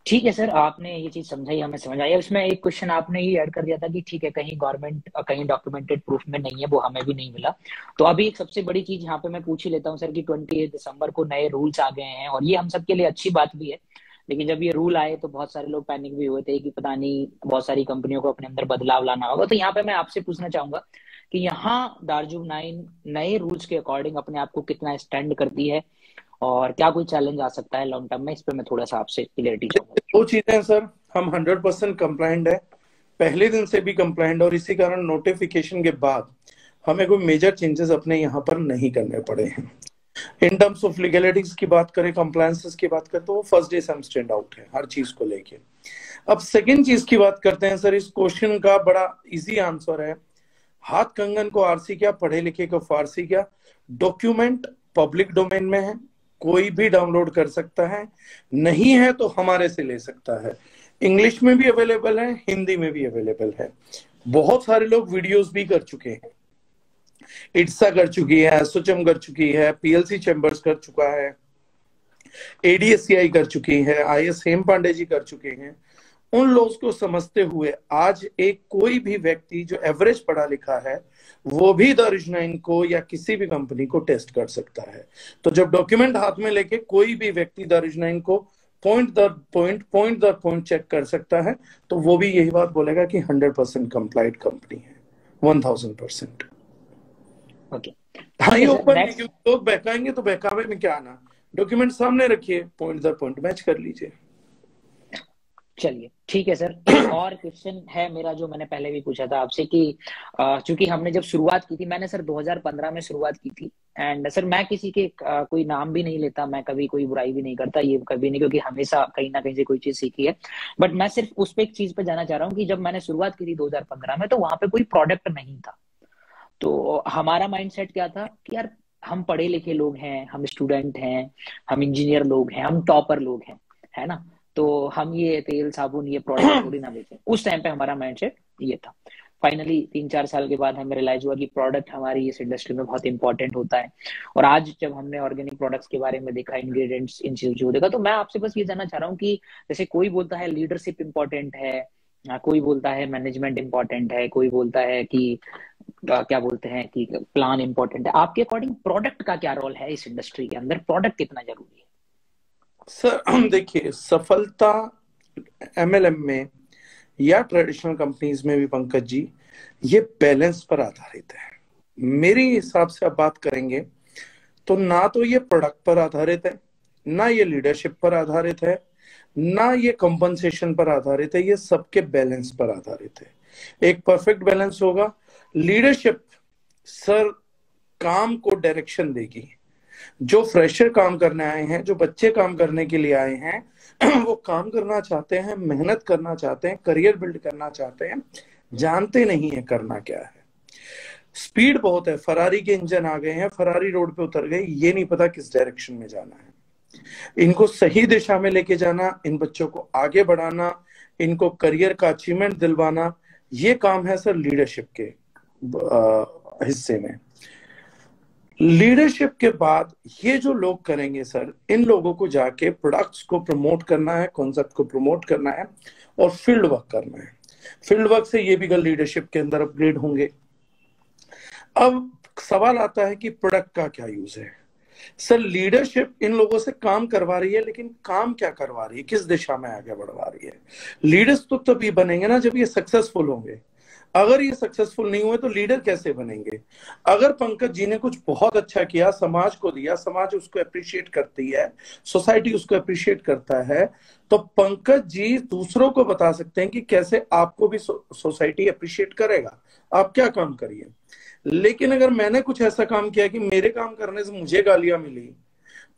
ठीक है सर, आपने ये चीज समझाई, हमें समझ आई। इसमें एक क्वेश्चन आपने ये ऐड कर दिया था कि ठीक है कहीं गवर्नमेंट कहीं डॉक्यूमेंटेड प्रूफ में नहीं है, वो हमें भी नहीं मिला। तो अभी एक सबसे बड़ी चीज यहाँ पे मैं पूछ ही लेता हूँ सर कि 28 दिसंबर को नए रूल्स आ गए हैं, और ये हम सबके लिए अच्छी बात भी है। लेकिन जब ये रूल आए तो बहुत सारे लोग पैनिक भी हुए थे कि पता नहीं बहुत सारी कंपनियों को अपने अंदर बदलाव लाना होगा। तो यहाँ पे मैं आपसे पूछना चाहूंगा कि यहाँ दार्जिलिंग नए रूल्स के अकॉर्डिंग अपने आप को कितना स्टैंड करती है, और क्या कोई चैलेंज आ सकता है लॉन्ग टर्म में? इस पे मैं थोड़ा सा आपसे क्लियरिटी चाहूंगा। 2 चीजें हैं सर, हम 100% कंप्लाइंट है, पहले दिन से भी कंप्लाइंट, और इसी कारण नोटिफिकेशन के बाद हमें कोई मेजर चेंजेस अपने यहाँ पर नहीं करने पड़े हैं। इन टर्म्स ऑफ लीगलिटीज की बात करें, कंप्लायंसेस की बात करें, तो वो फर्स्ट डे से हम स्टैंड आउट है हर चीज को लेके। अब सेकंड चीज की बात करते हैं सर। इस क्वेश्चन का बड़ा इजी आंसर है, हाथ कंगन को आरसी क्या, पढ़े लिखे को फारसी क्या। डॉक्यूमेंट पब्लिक डोमेन में है, कोई भी डाउनलोड कर सकता है, नहीं है तो हमारे से ले सकता है। इंग्लिश में भी अवेलेबल है, हिंदी में भी अवेलेबल है। बहुत सारे लोग वीडियोस भी कर चुके हैं, इट्सा कर चुकी है, एसोचम कर चुकी है, पीएलसी चैम्बर्स कर चुका है, एडीएससीआई कर चुकी है, आईएस हेम पांडे जी कर चुके हैं। उन लोगों को समझते हुए आज एक कोई भी व्यक्ति जो एवरेज पढ़ा लिखा है वो भी दारुशनाइन को या किसी भी कंपनी को टेस्ट कर सकता है। तो जब डॉक्यूमेंट हाथ में लेके कोई भी व्यक्ति दारुशनाइन को पॉइंट दर पॉइंट चेक कर सकता है, तो वो भी यही बात बोलेगा कि 100% कंप्लाइड कंपनी है, 1000%। ओके, हाँ, ये ऊपर नहीं, क्योंकि लोग बहकाएंगे तो बहकावे में क्या आना। डॉक्यूमेंट सामने रखिए, पॉइंट दर पॉइंट मैच कर लीजिए। चलिए ठीक है सर। एक और क्वेश्चन है मेरा जो मैंने पहले भी पूछा था आपसे कि चूंकि हमने जब शुरुआत की थी, मैंने सर 2015 में शुरुआत की थी, एंड सर मैं किसी के कोई नाम भी नहीं लेता, मैं कभी कोई बुराई भी नहीं करता, ये कभी नहीं, क्योंकि हमेशा कहीं ना कहीं से कोई चीज सीखी है। बट मैं सिर्फ उस पर एक चीज पे जाना चाह रहा हूँ कि जब मैंने शुरुआत की थी 2015 में, तो वहां पे कोई प्रोडक्ट नहीं था। तो हमारा माइंडसेट क्या था कि यार हम पढ़े लिखे लोग हैं, हम स्टूडेंट हैं, हम इंजीनियर लोग हैं, हम टॉपर लोग हैं, है ना, तो हम ये तेल साबुन ये प्रोडक्ट थोड़ी ना बेचें। उस टाइम पे हमारा माइंडसेट ये था। फाइनली 3-4 साल के बाद हमें रियलाइज हुआ कि प्रोडक्ट हमारी इस इंडस्ट्री में बहुत इंपॉर्टेंट होता है। और आज जब हमने ऑर्गेनिक प्रोडक्ट्स के बारे में देखा, इंग्रेडिएंट्स, इन चीजों को देखा, तो मैं आपसे बस ये जानना चाह रहा हूँ कि जैसे कोई बोलता है लीडरशिप इंपॉर्टेंट है, कोई बोलता है मैनेजमेंट इंपॉर्टेंट है, कोई बोलता है कि क्या बोलते हैं कि प्लान इंपॉर्टेंट है, आपके अकॉर्डिंग प्रोडक्ट का क्या रोल है इस इंडस्ट्री के अंदर? प्रोडक्ट कितना जरूरी है? सर देखिए, सफलता एमएलएम में या ट्रेडिशनल कंपनीज में भी पंकज जी, ये बैलेंस पर आधारित है। मेरे हिसाब से आप बात करेंगे तो ना तो ये प्रोडक्ट पर आधारित है, ना ये लीडरशिप पर आधारित है, ना ये कंपनसेशन पर आधारित है, ये सबके बैलेंस पर आधारित है। एक परफेक्ट बैलेंस होगा। लीडरशिप सर काम को डायरेक्शन देगी। जो फ्रेशर काम करने आए हैं, जो बच्चे काम करने के लिए आए हैं, वो काम करना चाहते हैं, मेहनत करना चाहते हैं, करियर बिल्ड करना चाहते हैं, जानते नहीं है करना क्या है। स्पीड बहुत है, फरारी के इंजन आ गए हैं, फरारी रोड पे उतर गए, ये नहीं पता किस डायरेक्शन में जाना है। इनको सही दिशा में लेके जाना, इन बच्चों को आगे बढ़ाना, इनको करियर का अचीवमेंट दिलवाना, ये काम है सर लीडरशिप के हिस्से में। लीडरशिप के बाद ये जो लोग करेंगे सर, इन लोगों को जाके प्रोडक्ट्स को प्रमोट करना है, कॉन्सेप्ट को प्रमोट करना है और फील्ड वर्क करना है। फील्ड वर्क से ये भी कल लीडरशिप के अंदर अपग्रेड होंगे। अब सवाल आता है कि प्रोडक्ट का क्या यूज है। सर लीडरशिप इन लोगों से काम करवा रही है, लेकिन काम क्या करवा रही है, किस दिशा में आगे बढ़वा रही है। लीडर्स तो तभी बनेंगे ना जब ये सक्सेसफुल होंगे। अगर ये सक्सेसफुल नहीं हुए तो लीडर कैसे बनेंगे। अगर पंकज जी ने कुछ बहुत अच्छा किया, समाज को दिया, समाज उसको अप्रिशिएट करती है, सोसाइटी उसको अप्रिशिएट करता है, तो पंकज जी दूसरों को बता सकते हैं कि कैसे आपको भी सोसाइटी अप्रिशिएट करेगा, आप क्या काम करिए। लेकिन अगर मैंने कुछ ऐसा काम किया कि मेरे काम करने से मुझे गालियां मिली,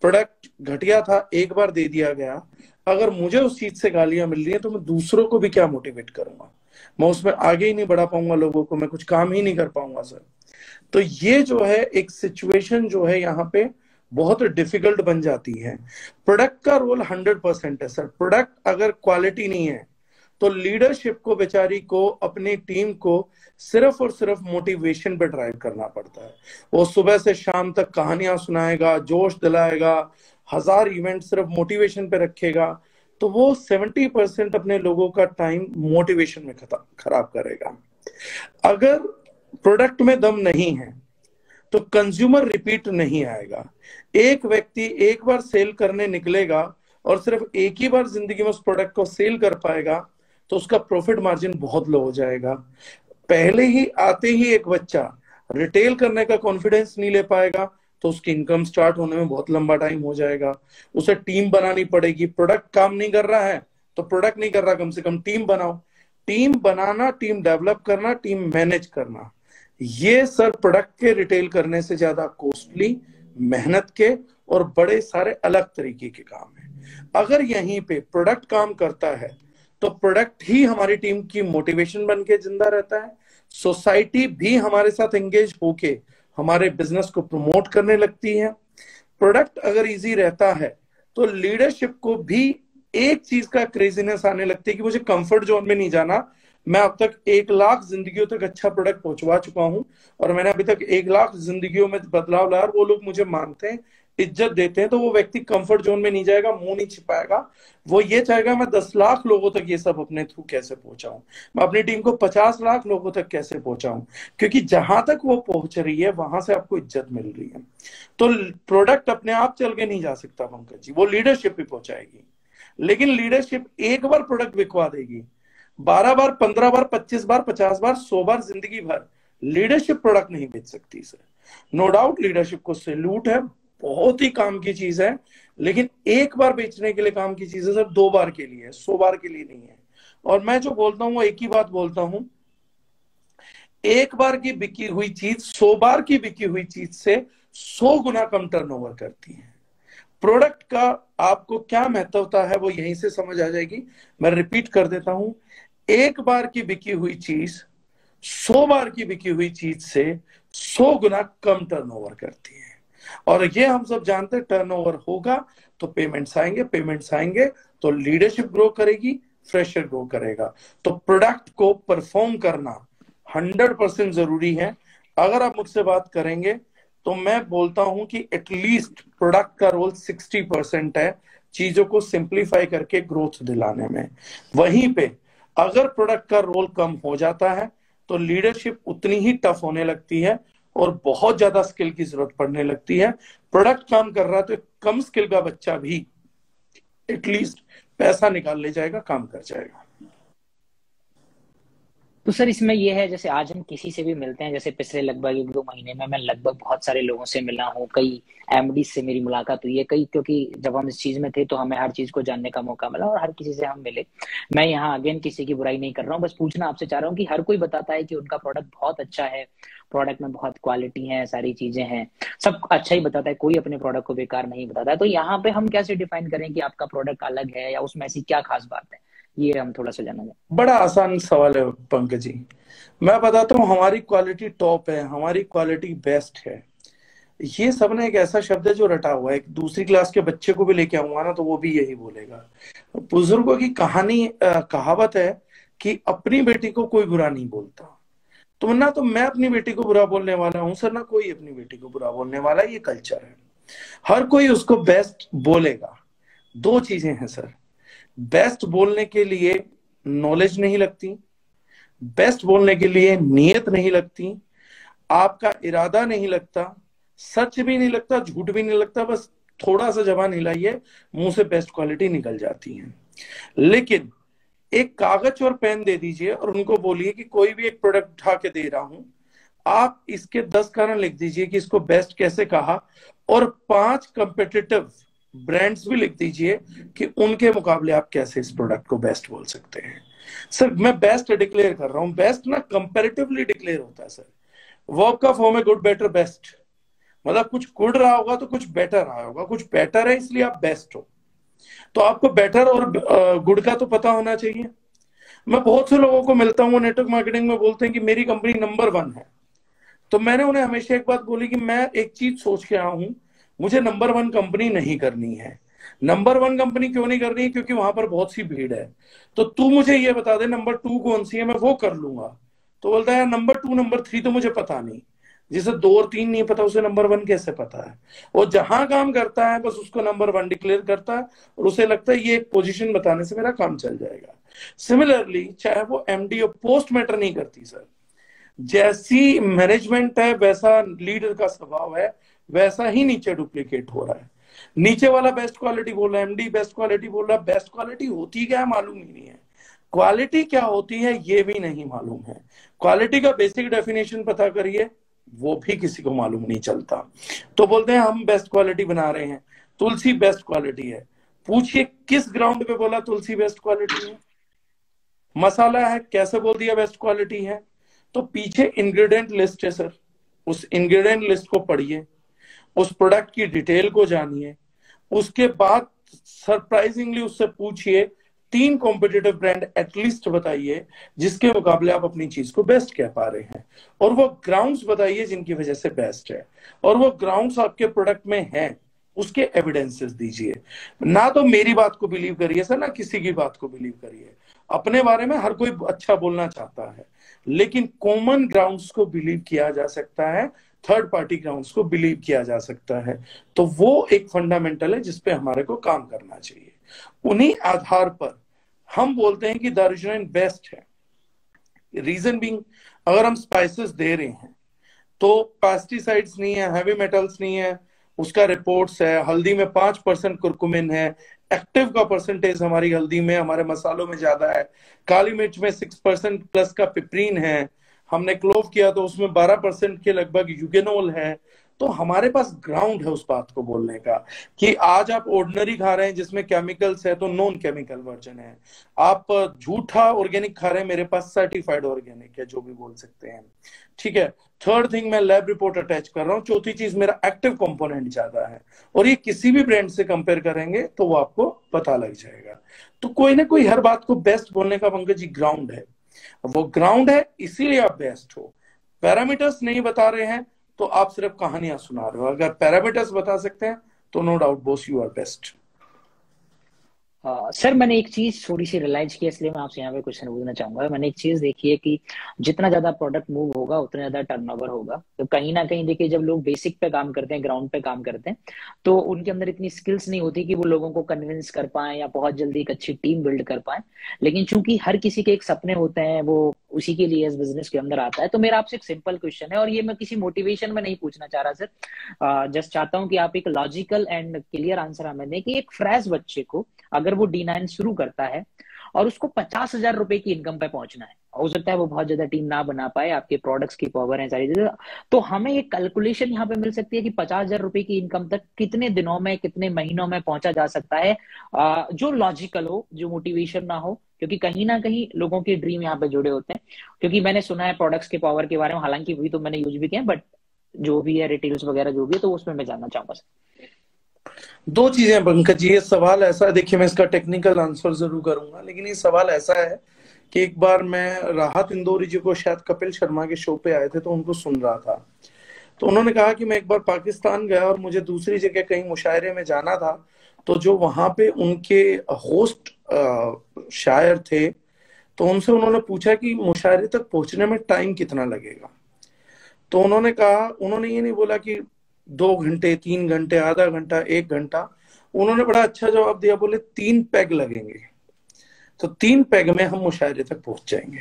प्रोडक्ट घटिया था, एक बार दे दिया गया, अगर मुझे उस चीज से गालियां मिल रही है तो मैं दूसरों को भी क्या मोटिवेट करूंगा। मैं उसमें आगे ही नहीं बढ़ा पाऊंगा, लोगों को मैं कुछ काम ही नहीं कर पाऊंगा सर। तो ये जो है एक सिचुएशन जो है यहाँ पे बहुत डिफिकल्ट बन जाती है। प्रोडक्ट का रोल 100% है सर। प्रोडक्ट अगर क्वालिटी नहीं है तो लीडरशिप को, बेचारी को, अपनी टीम को सिर्फ और सिर्फ मोटिवेशन पे ड्राइव करना पड़ता है। वो सुबह से शाम तक कहानियां सुनाएगा, जोश दिलाएगा, 1000 इवेंट सिर्फ मोटिवेशन पे रखेगा, तो वो 70% अपने लोगों का टाइम मोटिवेशन में खराब करेगा। अगर प्रोडक्ट में दम नहीं है तो कंज्यूमर रिपीट नहीं आएगा। एक व्यक्ति एक बार सेल करने निकलेगा और सिर्फ एक ही बार जिंदगी में उस प्रोडक्ट को सेल कर पाएगा तो उसका प्रॉफिट मार्जिन बहुत लो हो जाएगा। पहले ही आते ही एक बच्चा रिटेल करने का कॉन्फिडेंस नहीं ले पाएगा तो उसकी इनकम स्टार्ट होने में बहुत लंबा टाइम हो जाएगा। उसे टीम बनानी पड़ेगी। प्रोडक्ट काम नहीं कर रहा है तो प्रोडक्ट नहीं कर रहा, कम से कम टीम बनाओ। टीम बनाना, टीम डेवलप करना, टीम मैनेज करना, ये सर प्रोडक्ट के रिटेल करने से ज्यादा कॉस्टली, मेहनत के और बड़े सारे अलग तरीके के काम है। अगर यहीं पे प्रोडक्ट काम करता है तो प्रोडक्ट ही हमारी टीम की मोटिवेशन बन के जिंदा रहता है। सोसाइटी भी हमारे साथ एंगेज होके हमारे बिजनेस को प्रमोट करने लगती है। प्रोडक्ट अगर इजी रहता है तो लीडरशिप को भी एक चीज का क्रेजीनेस आने लगती है कि मुझे कंफर्ट जोन में नहीं जाना। मैं अब तक 1 लाख जिंदगियों तक अच्छा प्रोडक्ट पहुंचवा चुका हूं और मैंने अभी तक 1 लाख जिंदगियों में बदलाव लाया, वो लोग मुझे मानते हैं, इज्जत देते हैं, तो वो व्यक्ति कंफर्ट जोन में नहीं जाएगा, मुंह नहीं छिपाएगा। वो ये चाहेगा मैं 10 लाख लोगों तक ये सब अपने थ्रू कैसे पहुंचाऊं, मैं अपनी टीम को 50 लाख लोगों तक कैसे पहुंचाऊं, क्योंकि जहां तक वो पहुंच रही है वहां से आपको इज्जत मिल रही है। तो प्रोडक्ट अपने आप चल के नहीं जा सकता पंकज जी, वो लीडरशिप भी पहुंचाएगी। लेकिन लीडरशिप एक बार प्रोडक्ट बिकवा देगी, 12 बार, 15 बार, 25 बार, 50 बार, 100 बार, जिंदगी भर लीडरशिप प्रोडक्ट नहीं बेच सकती सर। नो डाउट लीडरशिप को सैल्यूट है, बहुत ही काम की चीज है, लेकिन एक बार बेचने के लिए काम की चीज है सर, 2 बार के लिए, 100 बार के लिए नहीं है। और मैं जो बोलता हूं वो एक ही बात बोलता हूं, एक बार की बिकी हुई चीज 100 बार की बिकी हुई चीज से 100 गुना कम टर्नओवर करती है। प्रोडक्ट का आपको क्या महत्वता है वो यहीं से समझ आ जाएगी। मैं रिपीट कर देता हूं, एक बार की बिकी हुई चीज 100 बार की बिकी हुई चीज से 100 गुना कम टर्नओवर करती है। और ये हम सब जानते हैं, टर्नओवर होगा तो पेमेंट्स आएंगे, पेमेंट्स आएंगे तो लीडरशिप ग्रो करेगी, फ्रेशर ग्रो करेगा। तो प्रोडक्ट को परफॉर्म करना 100% जरूरी है। अगर आप मुझसे बात करेंगे तो मैं बोलता हूं कि एटलीस्ट प्रोडक्ट का रोल 60% है चीजों को सिंप्लीफाई करके ग्रोथ दिलाने में। वहीं पे अगर प्रोडक्ट का रोल कम हो जाता है तो लीडरशिप उतनी ही टफ होने लगती है और बहुत ज्यादा स्किल की जरूरत पड़ने लगती है। प्रोडक्ट काम कर रहा है तो कम स्किल का बच्चा भी एटलीस्ट पैसा निकाल ले जाएगा, काम कर जाएगा। तो सर इसमें ये है, जैसे आज हम किसी से भी मिलते हैं, जैसे पिछले लगभग 1-2 महीने में मैं लगभग बहुत सारे लोगों से मिला हूँ, कई एमडी से मेरी मुलाकात हुई है, कई, क्योंकि जब हम इस चीज में थे तो हमें हर चीज को जानने का मौका मिला और हर किसी से हम मिले। मैं यहाँ अगेन किसी की बुराई नहीं कर रहा हूँ, बस पूछना आपसे चाह रहा हूँ कि हर कोई बताता है कि उनका प्रोडक्ट बहुत अच्छा है, प्रोडक्ट में बहुत क्वालिटी है, सारी चीजें हैं, सब अच्छा ही बताता है, कोई अपने प्रोडक्ट को बेकार नहीं बताता है। तो यहाँ पे हम कैसे डिफाइन करें कि आपका प्रोडक्ट अलग है या उसमें ऐसी क्या खास बात है, ये हम थोड़ा सा जानना चाहें। बड़ा आसान सवाल है पंकज जी, मैं बताता हूँ। हमारी क्वालिटी टॉप है, हमारी क्वालिटी बेस्ट है, ये सबने एक ऐसा शब्द है जो रटा हुआ है। एक दूसरी क्लास के बच्चे को भी लेके आऊंगा ना तो वो भी यही बोलेगा। बुजुर्गों की कहावत है कि अपनी बेटी को कोई बुरा नहीं बोलता। तो ना तो मैं अपनी बेटी को बुरा बोलने वाला हूं सर, ना कोई अपनी बेटी को बुरा बोलने वाला है। ये कल्चर है, हर कोई उसको बेस्ट बोलेगा। 2 चीजें हैं सर, बेस्ट बोलने के लिए नॉलेज नहीं लगती, बेस्ट बोलने के लिए नियत नहीं लगती, आपका इरादा नहीं लगता, सच भी नहीं लगता, झूठ भी नहीं लगता, बस थोड़ा सा जबान हिलाइए, मुंह से बेस्ट क्वालिटी निकल जाती है। लेकिन एक कागज और पेन दे दीजिए और उनको बोलिए कि कोई भी एक प्रोडक्ट उठा के दे रहा हूं, आप इसके 10 कारण लिख दीजिए कि इसको बेस्ट कैसे कहा, और 5 कंपेटिटिव ब्रांड्स भी लिख दीजिए कि उनके मुकाबले आप कैसे इस प्रोडक्ट को बेस्ट बोल सकते हैं। सर मैं बेस्ट डिक्लेयर कर रहा हूं, बेस्ट ना कंपैरेटिवली डिक्लेयर होता है सर। वर्ब का फॉर्म है गुड बेटर बेस्ट, मतलब कुछ गुड रहा होगा तो कुछ बेटर रहा होगा, कुछ बेटर है इसलिए आप बेस्ट हो। तो आपको बेटर और गुड का तो पता होना चाहिए। मैं बहुत से लोगों को मिलता हूँ नेटवर्क मार्केटिंग में, बोलते हैं कि मेरी कंपनी नंबर 1 है। तो मैंने उन्हें हमेशा एक बात बोली कि मैं एक चीज सोच के आया हूं, मुझे नंबर 1 कंपनी नहीं करनी है। नंबर 1 कंपनी क्यों नहीं करनी है? क्योंकि वहां पर बहुत सी भीड़ है। तो तू मुझे ये बता दे नंबर 2 कौन सी है, मैं वो कर लूंगा। तो बोलता है नंबर 2 नंबर 3 तो मुझे पता नहीं। जिसे 2 और 3 नहीं पता उसे नंबर 1 कैसे पता है? वो जहां काम करता है बस उसको नंबर 1 डिक्लेयर करता है और उसे लगता है ये एक पोजीशन बताने से मेरा काम चल जाएगा। सिमिलरली चाहे वो एमडी और पोस्ट मैटर नहीं करती सर। जैसी मैनेजमेंट है वैसा लीडर का स्वभाव है, वैसा ही नीचे डुप्लीकेट हो रहा है। नीचे वाला बेस्ट क्वालिटी बोल रहा है, एमडी बेस्ट क्वालिटी बोल रहा है, बेस्ट क्वालिटी होती क्या है मालूम ही नहीं है, क्वालिटी क्या होती है ये भी नहीं मालूम है। क्वालिटी का बेसिक डेफिनेशन पता करिए, वो भी किसी को मालूम नहीं चलता। तो बोलते हैं हम बेस्ट क्वालिटी बना रहे हैं, तुलसी बेस्ट क्वालिटी है। पूछिए किस ग्राउंड पे बोला तुलसी बेस्ट क्वालिटी है? मसाला है, कैसे बोल दिया बेस्ट क्वालिटी है? तो पीछे इंग्रेडिएंट लिस्ट है सर, उस इंग्रेडिएंट लिस्ट को पढ़िए, उस प्रोडक्ट की डिटेल को जानिए, उसके बाद सरप्राइजिंगली उससे पूछिए 3 कॉम्पिटिटिव ब्रांड एटलीस्ट बताइए जिसके मुकाबले आप अपनी चीज को बेस्ट कह पा रहे हैं, और वो ग्राउंड्स बताइए जिनकी वजह से बेस्ट है, और वो ग्राउंड्स आपके प्रोडक्ट में हैं उसके एविडेंसेस दीजिए। ना तो मेरी बात को बिलीव करिए सर, ना किसी की बात को बिलीव करिए। अपने बारे में हर कोई अच्छा बोलना चाहता है, लेकिन कॉमन ग्राउंड्स को बिलीव किया जा सकता है, थर्ड पार्टी ग्राउंड्स को बिलीव किया जा सकता है। तो वो एक फंडामेंटल है जिसपे हमारे को काम करना चाहिए। उन्हीं आधार पर हम बोलते हैं कि दारुशनाइन बेस्ट है। रीजन बीइंग, अगर हम स्पाइसेस दे रहे हैं तो पेस्टिसाइड्स नहीं है, हैवी मेटल्स नहीं है, उसका रिपोर्ट्स है। हल्दी में 5% कुरकुमिन है, एक्टिव का परसेंटेज हमारी हल्दी में, हमारे मसालों में ज्यादा है। काली मिर्च में 6% प्लस का पिपरीन है। हमने क्लोव किया तो उसमें 12% के लगभग यूगेनोल है। तो हमारे पास ग्राउंड है उस बात को बोलने का कि आज आप ऑर्डिनरी खा रहे हैं जिसमें केमिकल्स है तो नॉन केमिकल वर्जन है। आप झूठा ऑर्गेनिक खा रहे हैं, मेरे पास सर्टिफाइड ऑर्गेनिक है, जो भी बोल सकते हैं। ठीक है। थर्ड थिंग, मैं लैब रिपोर्ट अटैच कर रहा हूँ। चौथी चीज, मेरा एक्टिव कंपोनेंट ज्यादा है। और ये किसी भी ब्रांड से कंपेयर करेंगे तो वो आपको पता लग जाएगा। तो कोई ना कोई हर बात को बेस्ट बोलने का पंकज जी ग्राउंड है, वो ग्राउंड है इसीलिए आप बेस्ट हो। पैरामीटर्स नहीं बता रहे हैं तो आप सिर्फ कहानियां सुना रहे हो। अगर पैरामीटर्स बता सकते हैं तो no doubt boss you are best. Sir मैंने एक चीज थोड़ी सी रियलाइज की, इसलिए मैं आपसे यहाँ पे क्वेश्चन पूछना चाहूंगा। मैंने एक चीज देखी है कि जितना ज्यादा प्रोडक्ट मूव होगा उतना ज्यादा टर्नओवर होगा। तो कहीं ना कहीं देखिए, जब लोग बेसिक पे काम करते हैं, ग्राउंड पे काम करते हैं, तो उनके अंदर इतनी स्किल्स नहीं होती कि वो लोगों को कन्विंस कर पाए या बहुत जल्दी एक अच्छी टीम बिल्ड कर पाए। लेकिन चूंकि हर किसी के एक सपने होते हैं, वो उसी के लिए इस बिजनेस के अंदर आता है। तो मेरा आपसे एक सिंपल क्वेश्चन है, और ये मैं किसी मोटिवेशन में नहीं पूछना चाह रहा सर, जस्ट चाहता हूँ कि आप एक लॉजिकल एंड क्लियर आंसर हमें दें कि एक फ्रेश बच्चे को अगर वो D9 शुरू करता है और उसको 50,000 रुपए की इनकम पे पहुंचना है, हो सकता है वो बहुत ज्यादा टीम ना बना पाए, आपके प्रोडक्ट्स की पावर है, सारी चीजें, तो हमें एक कैलकुलेशन यहाँ पे मिल सकती है कि 50,000 रुपए की इनकम तक कितने दिनों में, कितने महीनों में पहुंचा जा सकता है, जो लॉजिकल हो, जो मोटिवेशन ना हो। क्योंकि कहीं ना कहीं लोगों के ड्रीम यहाँ पे जुड़े होते हैं। क्योंकि मैंने सुना है प्रोडक्ट्स के पावर के बारे में, हालांकि वही तो मैंने यूज भी किया, बट जो भी है रिटेल्स वगैरह जो भी है, तो उसमें मैं जानना चाहूंगा सर। दो चीजें पंकज जी, ये सवाल ऐसा है, देखिए मैं इसका टेक्निकल आंसर जरूर करूंगा, लेकिन ये सवाल ऐसा है कि एक बार मैं राहत इंदौरी जी को शायद कपिल शर्मा के शो पे आए थे तो उनको सुन रहा था। तो उन्होंने कहा कि मैं एक बार पाकिस्तान गया और मुझे दूसरी जगह कहीं मुशायरे में जाना था, तो जो वहां पे उनके होस्ट शायर थे, तो उनसे उन्होंने पूछा कि मुशायरे तक पहुंचने में टाइम कितना लगेगा। तो उन्होंने कहा, उन्होंने ये नहीं बोला कि 2 घंटे, 3 घंटे, आधा घंटा, 1 घंटा, उन्होंने बड़ा अच्छा जवाब दिया, बोले 3 पैग लगेंगे। तो 3 पैग में हम मुशायरे तक पहुंच जाएंगे।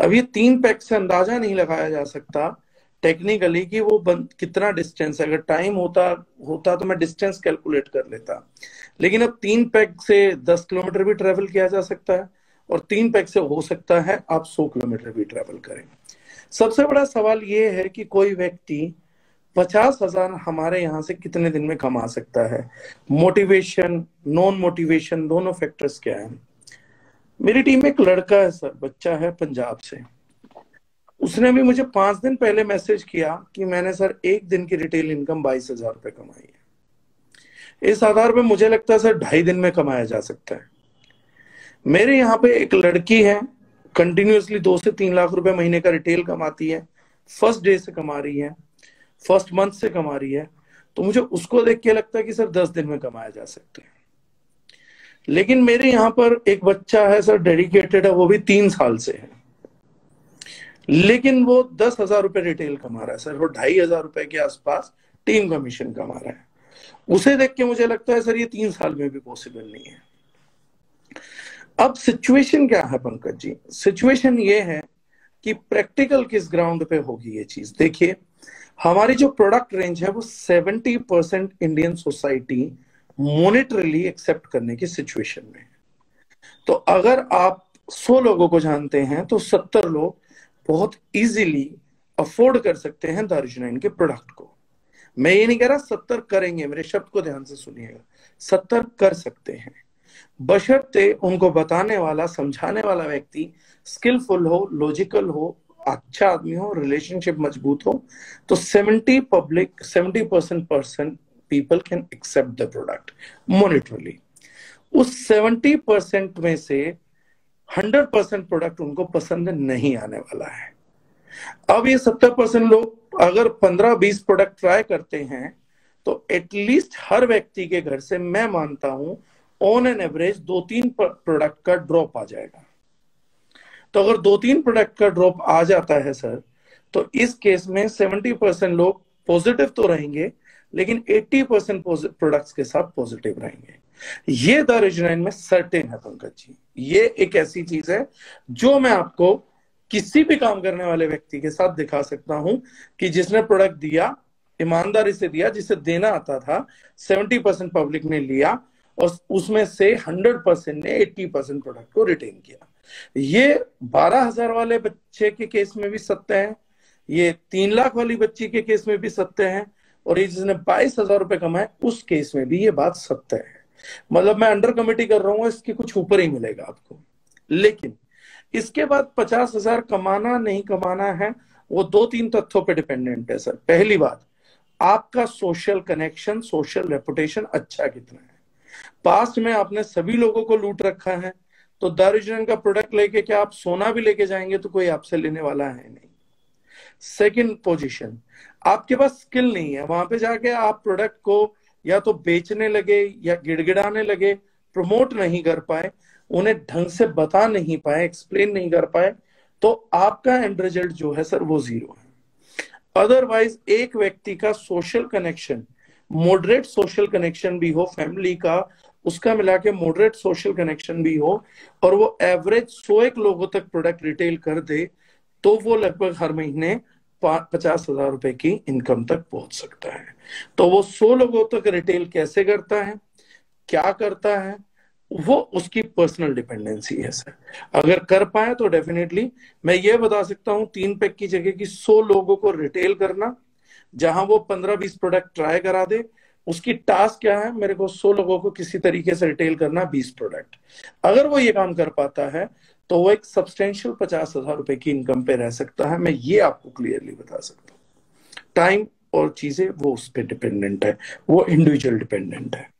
अब ये 3 पैक से अंदाजा नहीं लगाया जा सकता टेक्निकली कि वो कितना डिस्टेंस है। अगर टाइम होता होता तो मैं डिस्टेंस कैलकुलेट कर लेता, लेकिन अब 3 पैक से 10 किलोमीटर भी ट्रेवल किया जा सकता है, और 3 पैक से हो सकता है आप 100 किलोमीटर भी ट्रेवल करें। सबसे बड़ा सवाल ये है कि कोई व्यक्ति 50,000 हमारे यहाँ से कितने दिन में कमा सकता है? मोटिवेशन, नॉन मोटिवेशन, दोनों फैक्टर्स क्या है? मेरी टीम में एक लड़का है सर, बच्चा है पंजाब से, उसने भी मुझे 5 दिन पहले मैसेज किया कि मैंने सर 1 दिन की रिटेल इनकम 22,000 रुपए कमाई है। इस आधार पे मुझे लगता है सर 2.5 दिन में कमाया जा सकता है। मेरे यहाँ पे एक लड़की है, कंटिन्यूअसली 2 से 3 लाख रुपए महीने का रिटेल कमाती है, फर्स्ट डे से कमा रही है, फर्स्ट मंथ से कमा रही है, तो मुझे उसको देख के लगता है कि सर 10 दिन में कमाया जा सकता है। लेकिन मेरे यहाँ पर एक बच्चा है सर, डेडिकेटेड है, वो भी 3 साल से है, लेकिन वो 10,000 रुपए रिटेल कमा रहा है सर, वो 2,500 रुपए के आसपास टीम कमीशन कमा रहा है। उसे देख के मुझे लगता है सर ये 3 साल में भी पॉसिबल नहीं है। अब सिचुएशन क्या है पंकज जी? सिचुएशन ये है कि प्रैक्टिकल किस ग्राउंड पे होगी ये चीज। देखिए, हमारी जो प्रोडक्ट रेंज है वो 70% इंडियन सोसाइटी मॉनेटरली एक्सेप्ट करने की सिचुएशन में है। तो अगर आप 100 लोगों को जानते हैं तो 70 लोग बहुत इजीली अफोर्ड कर सकते हैं दारुशनाइन के प्रोडक्ट को। मैं ये नहीं कह रहा 70 करेंगे, मेरे शब्द को ध्यान से सुनिएगा, 70 कर सकते हैं, बशर्ते उनको बताने वाला, समझाने वाला व्यक्ति स्किलफुल हो, लॉजिकल हो, अच्छा आदमी हो, रिलेशनशिप मजबूत हो। तो 70% people can accept the product monetarily. उस 70% में से 100% प्रोडक्ट उनको पसंद नहीं आने वाला है। अब ये 70% लोग अगर 15-20 प्रोडक्ट ट्राई करते हैं तो एटलीस्ट हर व्यक्ति के घर से मैं मानता हूं ऑन एन एवरेज 2-3 प्रोडक्ट का ड्रॉप आ जाएगा। तो अगर 2-3 प्रोडक्ट का ड्रॉप आ जाता है सर, तो इस केस में 70% लोग पॉजिटिव तो रहेंगे, लेकिन 80% प्रोडक्ट्स के साथ पॉजिटिव रहेंगे। ये द रेजुनाइन में सर्टेन है पंकज जी। ये एक ऐसी चीज है जो मैं आपको किसी भी काम करने वाले व्यक्ति के साथ दिखा सकता हूं कि जिसने प्रोडक्ट दिया, ईमानदारी से दिया, जिसे देना आता था, 70% पब्लिक ने लिया और उसमें से 100% ने 80% प्रोडक्ट को रिटेन किया। ये 12,000 वाले बच्चे के केस में भी सत्य है, ये 3 लाख वाली बच्ची के केस में भी सत्य है, और ये जिसने 22,000 रुपए कमाए उस केस में भी ये बात सत्य है। मतलब मैं अंडर कमेटी कर रहा हूं, इसके कुछ ऊपर ही मिलेगा आपको। लेकिन इसके बाद 50,000 कमाना नहीं कमाना है, वो 2-3 तथ्यों पे डिपेंडेंट है सर। पहली बात, आपका सोशल कनेक्शन, सोशल रेपुटेशन अच्छा कितना है। पास्ट में आपने सभी लोगों को लूट रखा है, तो दारुजन का प्रोडक्ट लेके क्या आप सोना भी लेके जाएंगे तो कोई आपसे लेने वाला है नहीं। सेकंड पोजीशन, आपके पास स्किल नहीं है, वहां पे जाके आप प्रोडक्ट को या तो बेचने लगे या गिड़गिड़ाने लगे, प्रमोट नहीं कर पाए, उन्हें ढंग से बता नहीं पाए, एक्सप्लेन नहीं कर पाए, तो आपका एंड रिजल्ट जो है सर वो 0 है। अदरवाइज एक व्यक्ति का social connection, moderate social connection भी हो, फैमिली का उसका मिला के मॉडरेट सोशल कनेक्शन भी हो, और वो एवरेज 101 लोगों तक प्रोडक्ट रिटेल कर दे, तो वो लगभग हर महीने 50,000 रुपए की इनकम तक पहुंच सकता है। तो वो 100 लोगों तक रिटेल कैसे करता है, क्या करता है, वो उसकी पर्सनल डिपेंडेंसी है सर। अगर कर पाए तो डेफिनेटली मैं ये बता सकता हूं 3 पैक की जगह की 100 लोगों को रिटेल करना, जहां वो 15-20 प्रोडक्ट ट्राई करा दे। उसकी टास्क क्या है, मेरे को 100 लोगों को किसी तरीके से रिटेल करना 20 प्रोडक्ट। अगर वो ये काम कर पाता है तो वो एक सब्सटेंशियल 50,000 रुपए की इनकम पे रह सकता है। मैं ये आपको क्लियरली बता सकता हूँ। टाइम और चीजें वो उस पर डिपेंडेंट है, वो इंडिविजुअल डिपेंडेंट है।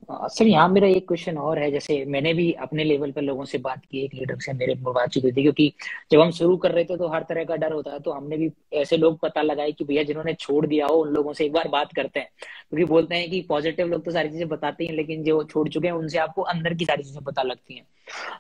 सर यहाँ मेरा एक क्वेश्चन और है, जैसे मैंने भी अपने लेवल पर लोगों से बात की, एक लीडर से मेरे बातचीत हुई थी, क्योंकि जब हम शुरू कर रहे थे तो हर तरह का डर होता है, तो हमने भी ऐसे लोग पता लगाए कि भैया जिन्होंने छोड़ दिया हो उन लोगों से एक बार बात करते हैं, क्योंकि बोलते हैं कि पॉजिटिव लोग तो सारी चीजें बताते हैं, लेकिन जो छोड़ चुके हैं उनसे आपको अंदर की सारी चीजें पता लगती हैं।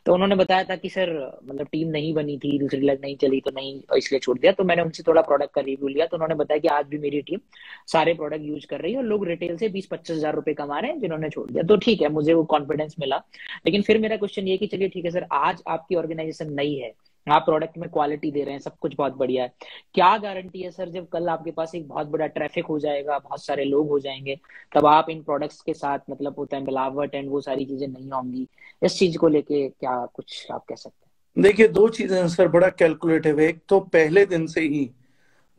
तो उन्होंने बताया था कि सर मतलब टीम नहीं बनी थी, दूसरी लग नहीं चली तो नहीं, इसलिए छोड़ दिया। तो मैंने उनसे थोड़ा प्रोडक्ट का रिव्यू लिया, तो उन्होंने बताया कि आज भी मेरी टीम सारे प्रोडक्ट यूज कर रही है और लोग रिटेल से 20-25 हजार रुपए कमा रहे हैं जिन्होंने छोड़ दिया। तो ठीक है, मुझे वो कॉन्फिडेंस मिला। लेकिन फिर मेरा क्वेश्चन ये कि चलिए ठीक है सर, आज आपकी ऑर्गेनाइजेशन नई है, आप प्रोडक्ट में क्वालिटी दे रहे हैं, सब कुछ बहुत बढ़िया है। क्या गारंटी है सर, जब कल आपके पास एक बहुत बड़ा ट्रैफिक हो जाएगा, बहुत सारे लोग हो जाएंगे, तब आप इन प्रोडक्ट्स के साथ मतलब होता है मिलावट एंड वो सारी चीजें नहीं होंगी, इस चीज को लेके क्या कुछ आप कह सकते देखिए, दो चीजें हैं सर, बड़ा कैलकुलेटिव है। एक तो पहले दिन से ही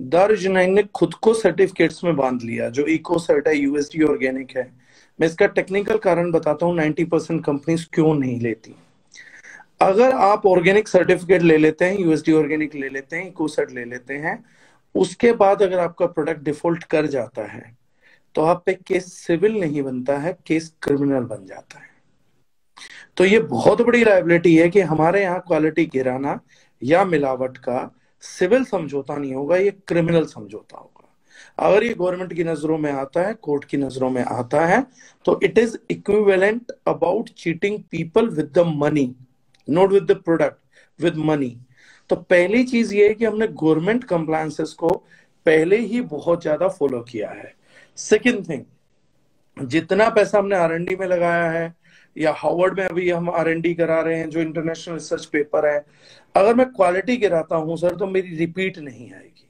दारुजनाइन ने खुद को सर्टिफिकेट्स में बांध लिया, जो इको सर्ट है, यूएसडी ऑर्गेनिक है। मैं इसका टेक्निकल कारण बताता हूँ, 90% कंपनीज क्यों नहीं लेती। अगर आप ऑर्गेनिक सर्टिफिकेट ले लेते हैं, यूएसडी ऑर्गेनिक ले लेते हैं, इको सर्ट ले लेते हैं, उसके बाद अगर आपका प्रोडक्ट डिफॉल्ट कर जाता है तो आप पे केस सिविल नहीं बनता है, केस क्रिमिनल बन जाता है। तो ये बहुत बड़ी लायबिलिटी है कि हमारे यहाँ क्वालिटी गिराना या मिलावट का सिविल समझौता नहीं होगा, ये क्रिमिनल समझौता होगा। अगर ये गवर्नमेंट की नजरों में आता है, कोर्ट की नजरों में आता है, तो it is equivalent about cheating people with the money, not with the product, with money. तो पहली चीज ये है कि हमने गवर्नमेंट कंप्लायंसेस को पहले ही बहुत ज्यादा फॉलो किया है। सेकेंड थिंग, जितना पैसा हमने आर&डी में लगाया है, या हार्वर्ड में अभी हम आर&डी करा रहे हैं जो इंटरनेशनल रिसर्च पेपर है, अगर मैं क्वालिटी गिराता हूं सर तो मेरी रिपीट नहीं आएगी।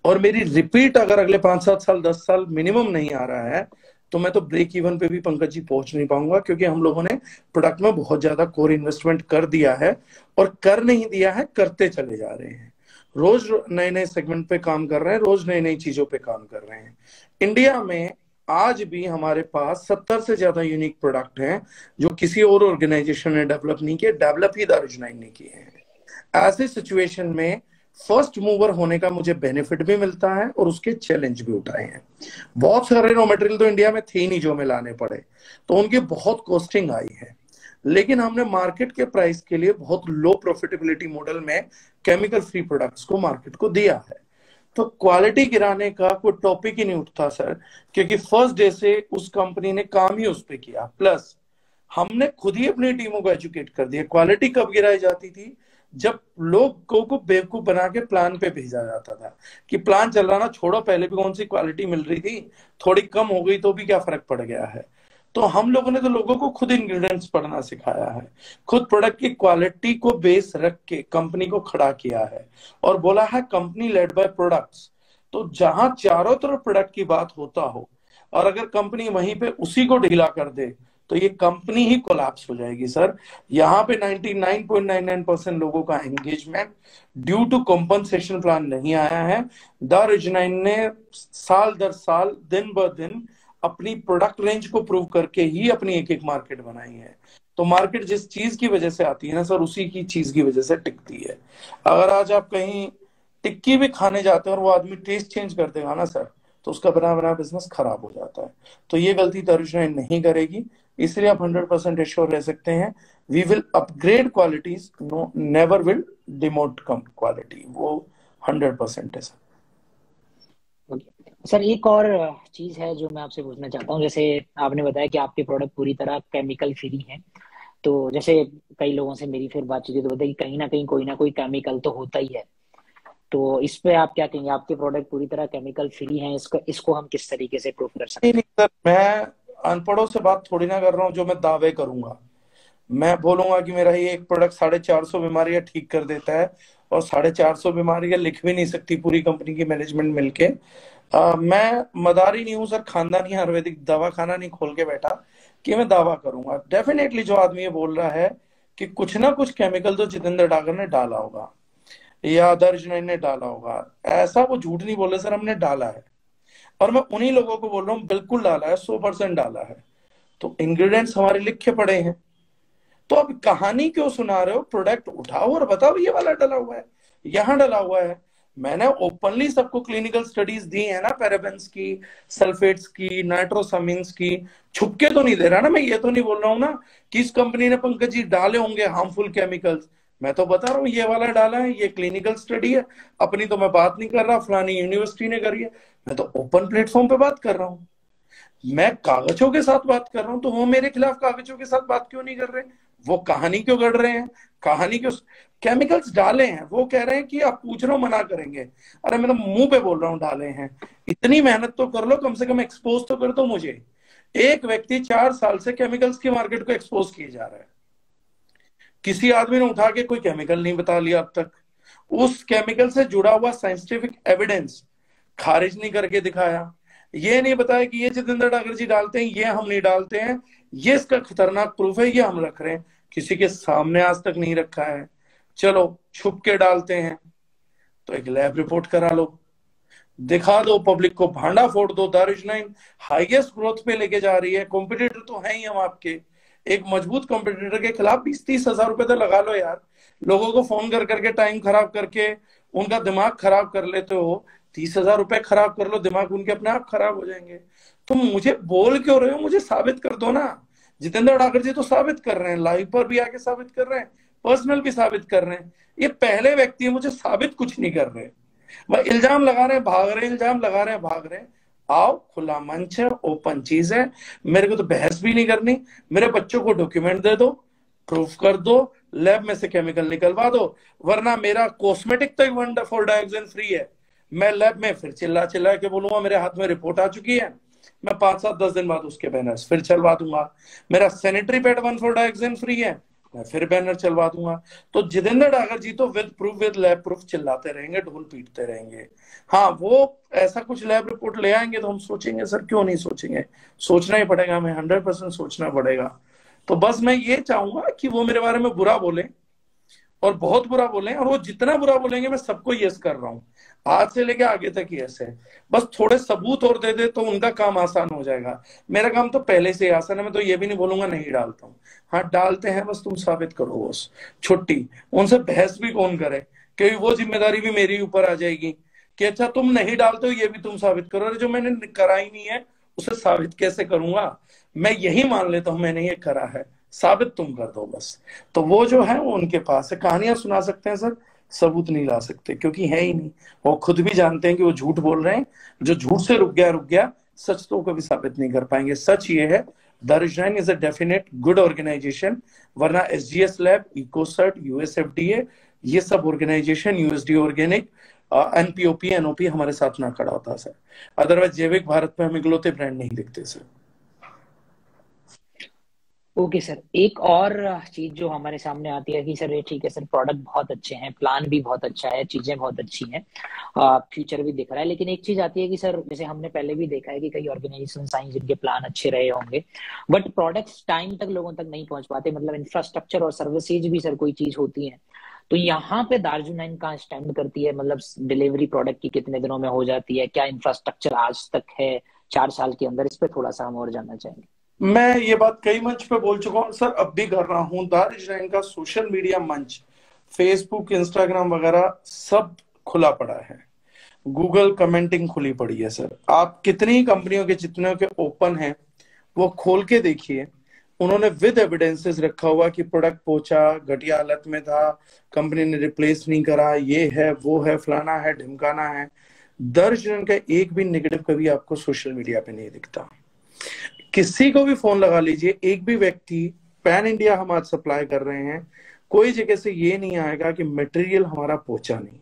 और मेरी रिपीट अगर अगले 5-7 साल 10 साल मिनिमम नहीं आ रहा है, तो मैं तो ब्रेक इवन पे भी पंकज जी पहुंच नहीं पाऊंगा, क्योंकि हम लोगों ने प्रोडक्ट में बहुत ज्यादा कोर इन्वेस्टमेंट कर दिया है, और कर नहीं दिया है, करते चले जा रहे हैं। रोज नए नए सेगमेंट पे काम कर रहे हैं, रोज नई नई चीजों पे काम कर रहे हैं। इंडिया में आज भी हमारे पास 70 से ज्यादा यूनिक प्रोडक्ट हैं जो किसी और ऑर्गेनाइजेशन ने डेवलप नहीं किए, डेवलप ही दारुजनाइन ने किए हैं। ऐसे सिचुएशन में फर्स्ट मूवर होने का मुझे बेनिफिट भी मिलता है और उसके चैलेंज भी उठाए हैं। बहुत सारे रॉ मटेरियल तो इंडिया में थे ही नहीं जो हमें लाने पड़े, तो उनकी बहुत कॉस्टिंग आई है। लेकिन हमने मार्केट के प्राइस के लिए बहुत लो प्रॉफिटेबिलिटी मॉडल में केमिकल फ्री प्रोडक्ट्स को मार्केट को दिया है। तो क्वालिटी गिराने का कोई टॉपिक ही नहीं उठता सर, क्योंकि फर्स्ट डे से उस कंपनी ने काम ही उस पर किया। प्लस हमने खुद ही अपनी टीमों को एजुकेट कर दिया। क्वालिटी कब गिराई जाती थी? जब लोगों को बेवकूफ बना के प्लान पे भेजा जाता था कि प्लान चल रहा ना, छोड़ो, पहले भी कौन सी क्वालिटी मिल रही थी, थोड़ी कम हो गई तो भी क्या फर्क पड़ गया है। तो हम लोगों ने तो लोगों को खुद इंग्रेडिएंट्स पढ़ना सिखाया है, खुद प्रोडक्ट की क्वालिटी को बेस रख के कंपनी को खड़ा किया है, और बोला है कंपनी लेड बाय प्रोडक्ट्स। तो जहां चारों तरफ प्रोडक्ट की बात होता हो, और अगर कंपनी वहीं पे उसी को ढीला कर दे, तो ये कंपनी ही कोलैप्स हो जाएगी सर। यहाँ पे 99.99% लोगों का engagement due to compensation plan नहीं आया है। दारुजनाइन ने साल दर साल, दिन ब दिन अपनी प्रोडक्ट रेंज को प्रूव करके ही अपनी एक एक मार्केट बनाई है। तो मार्केट जिस चीज की वजह से आती है ना सर, उसी की चीज की वजह से टिकती है। अगर आज आप कहीं टिक्की भी खाने जाते हैं और वो आदमी टेस्ट चेंज कर देगा ना सर, तो उसका बना बना बिजनेस खराब हो जाता है। तो ये गलती दारुजनाइन नहीं करेगी, इसलिए आप 100% एश्योर रह सकते हैं। We will upgrade qualities, no never will demote कम क्वालिटी, वो 100% है सर। सर एक और चीज है जो मैं आपसे पूछना चाहता हूँ, जैसे आपने बताया कि आपके प्रोडक्ट पूरी तरह केमिकल फ्री हैं, तो जैसे कई लोगों से मेरी फिर बातचीत हुई तो बताया कि कहीं ना कहीं कोई ना कोई केमिकल तो होता ही है, तो इस पे आप क्या कहेंगे? आपके प्रोडक्ट पूरी तरह केमिकल फ्री हैं, इसको हम किस तरीके से प्रूफ कर सकते नहीं हैं? नहीं सर, मैं अनपढ़ों से बात थोड़ी ना कर रहा हूँ जो मैं दावे करूंगा। मैं बोलूंगा कि मेरा ये एक प्रोडक्ट 450 बीमारियां ठीक कर देता है, और 450 बीमारियां लिख भी नहीं सकती पूरी कंपनी की मैनेजमेंट मिलके। मैं मदारी नहीं हूं सर, खानदानी आयुर्वेदिक दवा खाना नहीं खोल के बैठा कि मैं दावा करूंगा। डेफिनेटली जो आदमी ये बोल रहा है कि कुछ ना कुछ केमिकल तो जितेंद्र डागर ने डाला होगा या दारुजनाइन ने डाला होगा, ऐसा वो झूठ नहीं बोले सर, हमने डाला है। और मैं उन्हीं लोगों को बोल रहा हूँ बिल्कुल डाला है, 100% डाला है। तो इंग्रेडिएंट्स हमारे लिखे पड़े हैं, तो अब कहानी क्यों सुना रहे हो? प्रोडक्ट उठाओ और बताओ ये वाला डला हुआ है, यहाँ डला हुआ है। मैंने ओपनली सबको क्लिनिकल स्टडीज दी है ना, पैराबेन्स की, सल्फेट्स की, नाइट्रोसामिन्स की। छुपके तो नहीं दे रहा ना, मैं ये तो नहीं बोल रहा हूँ ना कि इस कंपनी ने पंकज जी डाले होंगे हार्मफुल केमिकल्स। मैं तो बता रहा हूँ ये वाला डाला है, ये क्लिनिकल स्टडी है। अपनी तो मैं बात नहीं कर रहा फलानी यूनिवर्सिटी ने करी है, मैं तो ओपन प्लेटफॉर्म पे बात कर रहा हूँ। मैं कागजों के साथ बात कर रहा हूं, तो वो मेरे खिलाफ कागजों के साथ बात क्यों नहीं कर रहे? वो कहानी क्यों गढ़ रहे हैं? कहानी क्यों? केमिकल्स डाले हैं, वो कह रहे हैं कि आप पूछ रहे हो मना करेंगे। अरे मैं तो मुंह पे बोल रहा हूँ डाले हैं। इतनी मेहनत तो कर लो, कम से कम एक्सपोज तो कर दो मुझे। एक व्यक्ति 4 साल से केमिकल्स की मार्केट को एक्सपोज किए जा रहा है, किसी आदमी ने उठा के कोई केमिकल नहीं बता लिया अब तक, उस केमिकल से जुड़ा हुआ साइंटिफिक एविडेंस खारिज नहीं करके दिखाया, ये नहीं बताया कि ये जितेंद्र डागर जी डालते हैं, ये हम नहीं डालते हैं, ये इसका खतरनाक प्रूफ है, ये हम रख रहे हैं, किसी के सामने आज तक नहीं रखा है। चलो छुप के डालते हैं तो एक लैब रिपोर्ट करा लो, दिखा दो पब्लिक को, भांडा फोड़ दो। दारुशनाइन हाईएस्ट ग्रोथ पे लेके जा रही है, कॉम्पिटिटर तो है ही हम आपके, एक मजबूत कॉम्पिटिटर के खिलाफ 20-30 हजार रुपए तो लगा लो यार, लोगों को फोन कर करके टाइम खराब करके उनका दिमाग खराब कर लेते हो, 30,000 रुपए खराब कर लो, दिमाग उनके अपने आप खराब हो जाएंगे। तुम मुझे बोल क्यों रहे हो, मुझे साबित कर दो ना। जितेंद्र डागर जी तो साबित कर रहे हैं, लाइव पर भी आके साबित कर रहे हैं, पर्सनल भी साबित कर रहे हैं, ये पहले व्यक्ति है, मुझे साबित कुछ नहीं कर रहे। वह इल्जाम लगा रहे हैं, भाग रहे हैं, इल्जाम लगा रहे हैं, भाग रहे हैं। आओ, खुला मंच है, ओपन चीज है, मेरे को तो बहस भी नहीं करनी, मेरे बच्चों को डॉक्यूमेंट दे दो, प्रूफ कर दो, लैब में से केमिकल निकलवा दो, वरना मेरा कॉस्मेटिक तक 1 डायोक्सिन फ्री है, मैं लैब में फिर चिल्ला चिल्ला के बोलूंगा मेरे हाथ में रिपोर्ट आ चुकी है, मैं 5-7-10 दिन बाद उसके बैनर्स फिर चलवा दूंगा। मेरा सैनिटरी पैड 1 डायोक्सिन फ्री है, मैं फिर बैनर चलवा दूंगा। तो जितेंद्र डागर जी तो with proof, with lab proof चिल्लाते रहेंगे, ढोल पीटते रहेंगे। हाँ, वो ऐसा कुछ लैब रिपोर्ट ले आएंगे तो हम सोचेंगे सर क्यों नहीं सोचेंगे, सोचना ही पड़ेगा, हमें 100% सोचना पड़ेगा। तो बस मैं ये चाहूंगा कि वो मेरे बारे में बुरा बोले और बहुत बुरा बोले, और वो जितना बुरा बोलेंगे मैं सबको यस कर रहा हूँ, आज से लेके आगे तक यस है। बस थोड़े सबूत और दे दे तो उनका काम आसान हो जाएगा, मेरा काम तो पहले से ही आसान है। मैं तो ये भी नहीं बोलूंगा नहीं डालता हूँ, हाँ डालते हैं, बस तुम साबित करो, बस छुट्टी। उनसे बहस भी कौन करे, क्योंकि वो जिम्मेदारी भी मेरी ऊपर आ जाएगी कि अच्छा तुम नहीं डालते हो, ये भी तुम साबित करो। अरे जो मैंने करा ही नहीं है उसे साबित कैसे करूंगा, मैं यही मान लेता हूं मैंने ये करा है, साबित तुम कर दो बस। तो वो जो है वो उनके पास है, कहानियां सुना सकते हैं सर, सबूत नहीं ला सकते, क्योंकि है ही नहीं। वो खुद भी जानते हैं कि वो झूठ बोल रहे हैं, जो झूठ से रुक गया रुक गया, सच तो कभी साबित नहीं कर पाएंगे। सच ये है, दारुशनाइन is a definite good organization, वरना एसजीएस लैब, इकोसर्ट, यूएसएफडीए, ये सब organization, USD organic, NPOP, NOP हमारे साथ ना खड़ा होता सर, अदरवाइज जैविक भारत पे हम इकलौते ब्रांड नहीं दिखते सर। ओके सर, एक और चीज जो हमारे सामने आती है कि सर ये ठीक है सर, प्रोडक्ट बहुत अच्छे हैं, प्लान भी बहुत अच्छा है, चीजें बहुत अच्छी हैं, फ्यूचर भी दिख रहा है, लेकिन एक चीज आती है कि सर जैसे हमने पहले भी देखा है कि कई ऑर्गेनाइजेशन आई जिनके प्लान अच्छे रहे होंगे, बट प्रोडक्ट्स टाइम तक लोगों तक नहीं पहुंच पाते, मतलब इंफ्रास्ट्रक्चर और सर्विसेज भी सर कोई चीज होती है। तो यहाँ पे दार्जिलिंग कहाँ स्टैंड करती है, मतलब डिलीवरी प्रोडक्ट की कितने दिनों में हो जाती है, क्या इंफ्रास्ट्रक्चर आज तक है 4 साल के अंदर, इस पे थोड़ा सा हम और जानना चाहेंगे। मैं ये बात कई मंच पे बोल चुका हूँ सर, अब भी कर रहा हूँ, दारुशनाइन का सोशल मीडिया मंच, फेसबुक, इंस्टाग्राम वगैरह सब खुला पड़ा है, गूगल कमेंटिंग खुली पड़ी है सर। आप कितनी कंपनियों के जितने के ओपन हैं वो खोल के देखिए, उन्होंने विद एविडेंसेस रखा हुआ कि प्रोडक्ट पहुंचा, घटिया हालत में था, कंपनी ने रिप्लेस नहीं करा, ये है वो है, फलाना है, ढिमकाना है। दारुशनाइन का एक भी नेगेटिव कभी आपको सोशल मीडिया पे नहीं दिखता। किसी को भी फोन लगा लीजिए, एक भी व्यक्ति, पैन इंडिया हम आज सप्लाई कर रहे हैं, कोई जगह से ये नहीं आएगा कि मटेरियल हमारा पहुंचा नहीं।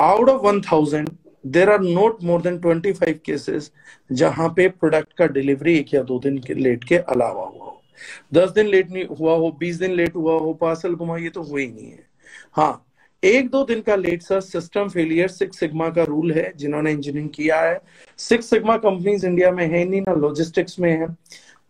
Out of 1000 there are not more than 25 cases जहां पे प्रोडक्ट का डिलीवरी 1 या 2 दिन के लेट के अलावा हुआ हो, 10 दिन लेट नहीं हुआ हो, 20 दिन लेट हुआ हो, पार्सल घुमा, ये तो हुआ ही नहीं है। हाँ, 1-2 दिन का late sir system failure, 6 sigma का रूल है, जिन्होंने इंजीनियरिंग किया है, 6 सिग्मा कंपनीज इंडिया में है नहीं ना, लॉजिस्टिक्स में है,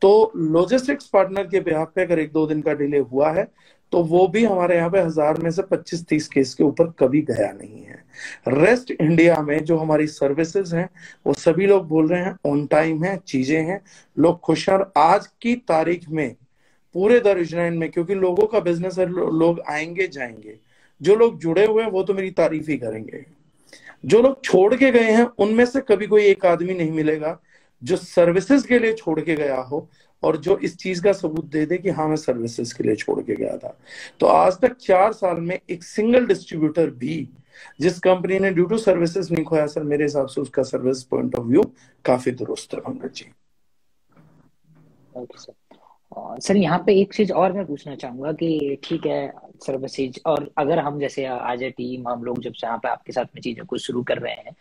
तो लॉजिस्टिक्स पार्टनर के बिहाफ पे अगर 1-2 दिन का डिले हुआ है तो वो भी हमारे यहाँ पे 1000 में से 25-30 केस के ऊपर कभी गया नहीं है। रेस्ट इंडिया में जो हमारी सर्विसेज हैं वो सभी लोग बोल रहे हैं ऑन टाइम है, चीजें हैं, लोग खुश हैं। और आज की तारीख में पूरे दारुशनाइन में, क्योंकि लोगों का बिजनेस है, लोग आएंगे जाएंगे, जो लोग जुड़े हुए हैं वो तो मेरी तारीफ ही करेंगे, जो लोग छोड़ के गए हैं उनमें से कभी कोई एक आदमी नहीं मिलेगा जो सर्विसेज के लिए छोड़ के गया हो और जो इस चीज का सबूत दे दे कि हाँ मैं सर्विसेज के लिए छोड़ के गया था। तो आज तक 4 साल में एक सिंगल डिस्ट्रीब्यूटर भी जिस कंपनी ने ड्यू टू सर्विसेज नहीं खोया सर, मेरे हिसाब से उसका सर्विस पॉइंट ऑफ व्यू काफी दुरुस्त है Pankaj ji. Okay sir, sir यहाँ पे एक चीज और मैं पूछना चाहूंगा कि ठीक है, सर्विसेज। और अगर हम जैसे आज ए टीम हम लोग जब यहाँ पे आपके साथ में चीजों को शुरू कर रहे हैं,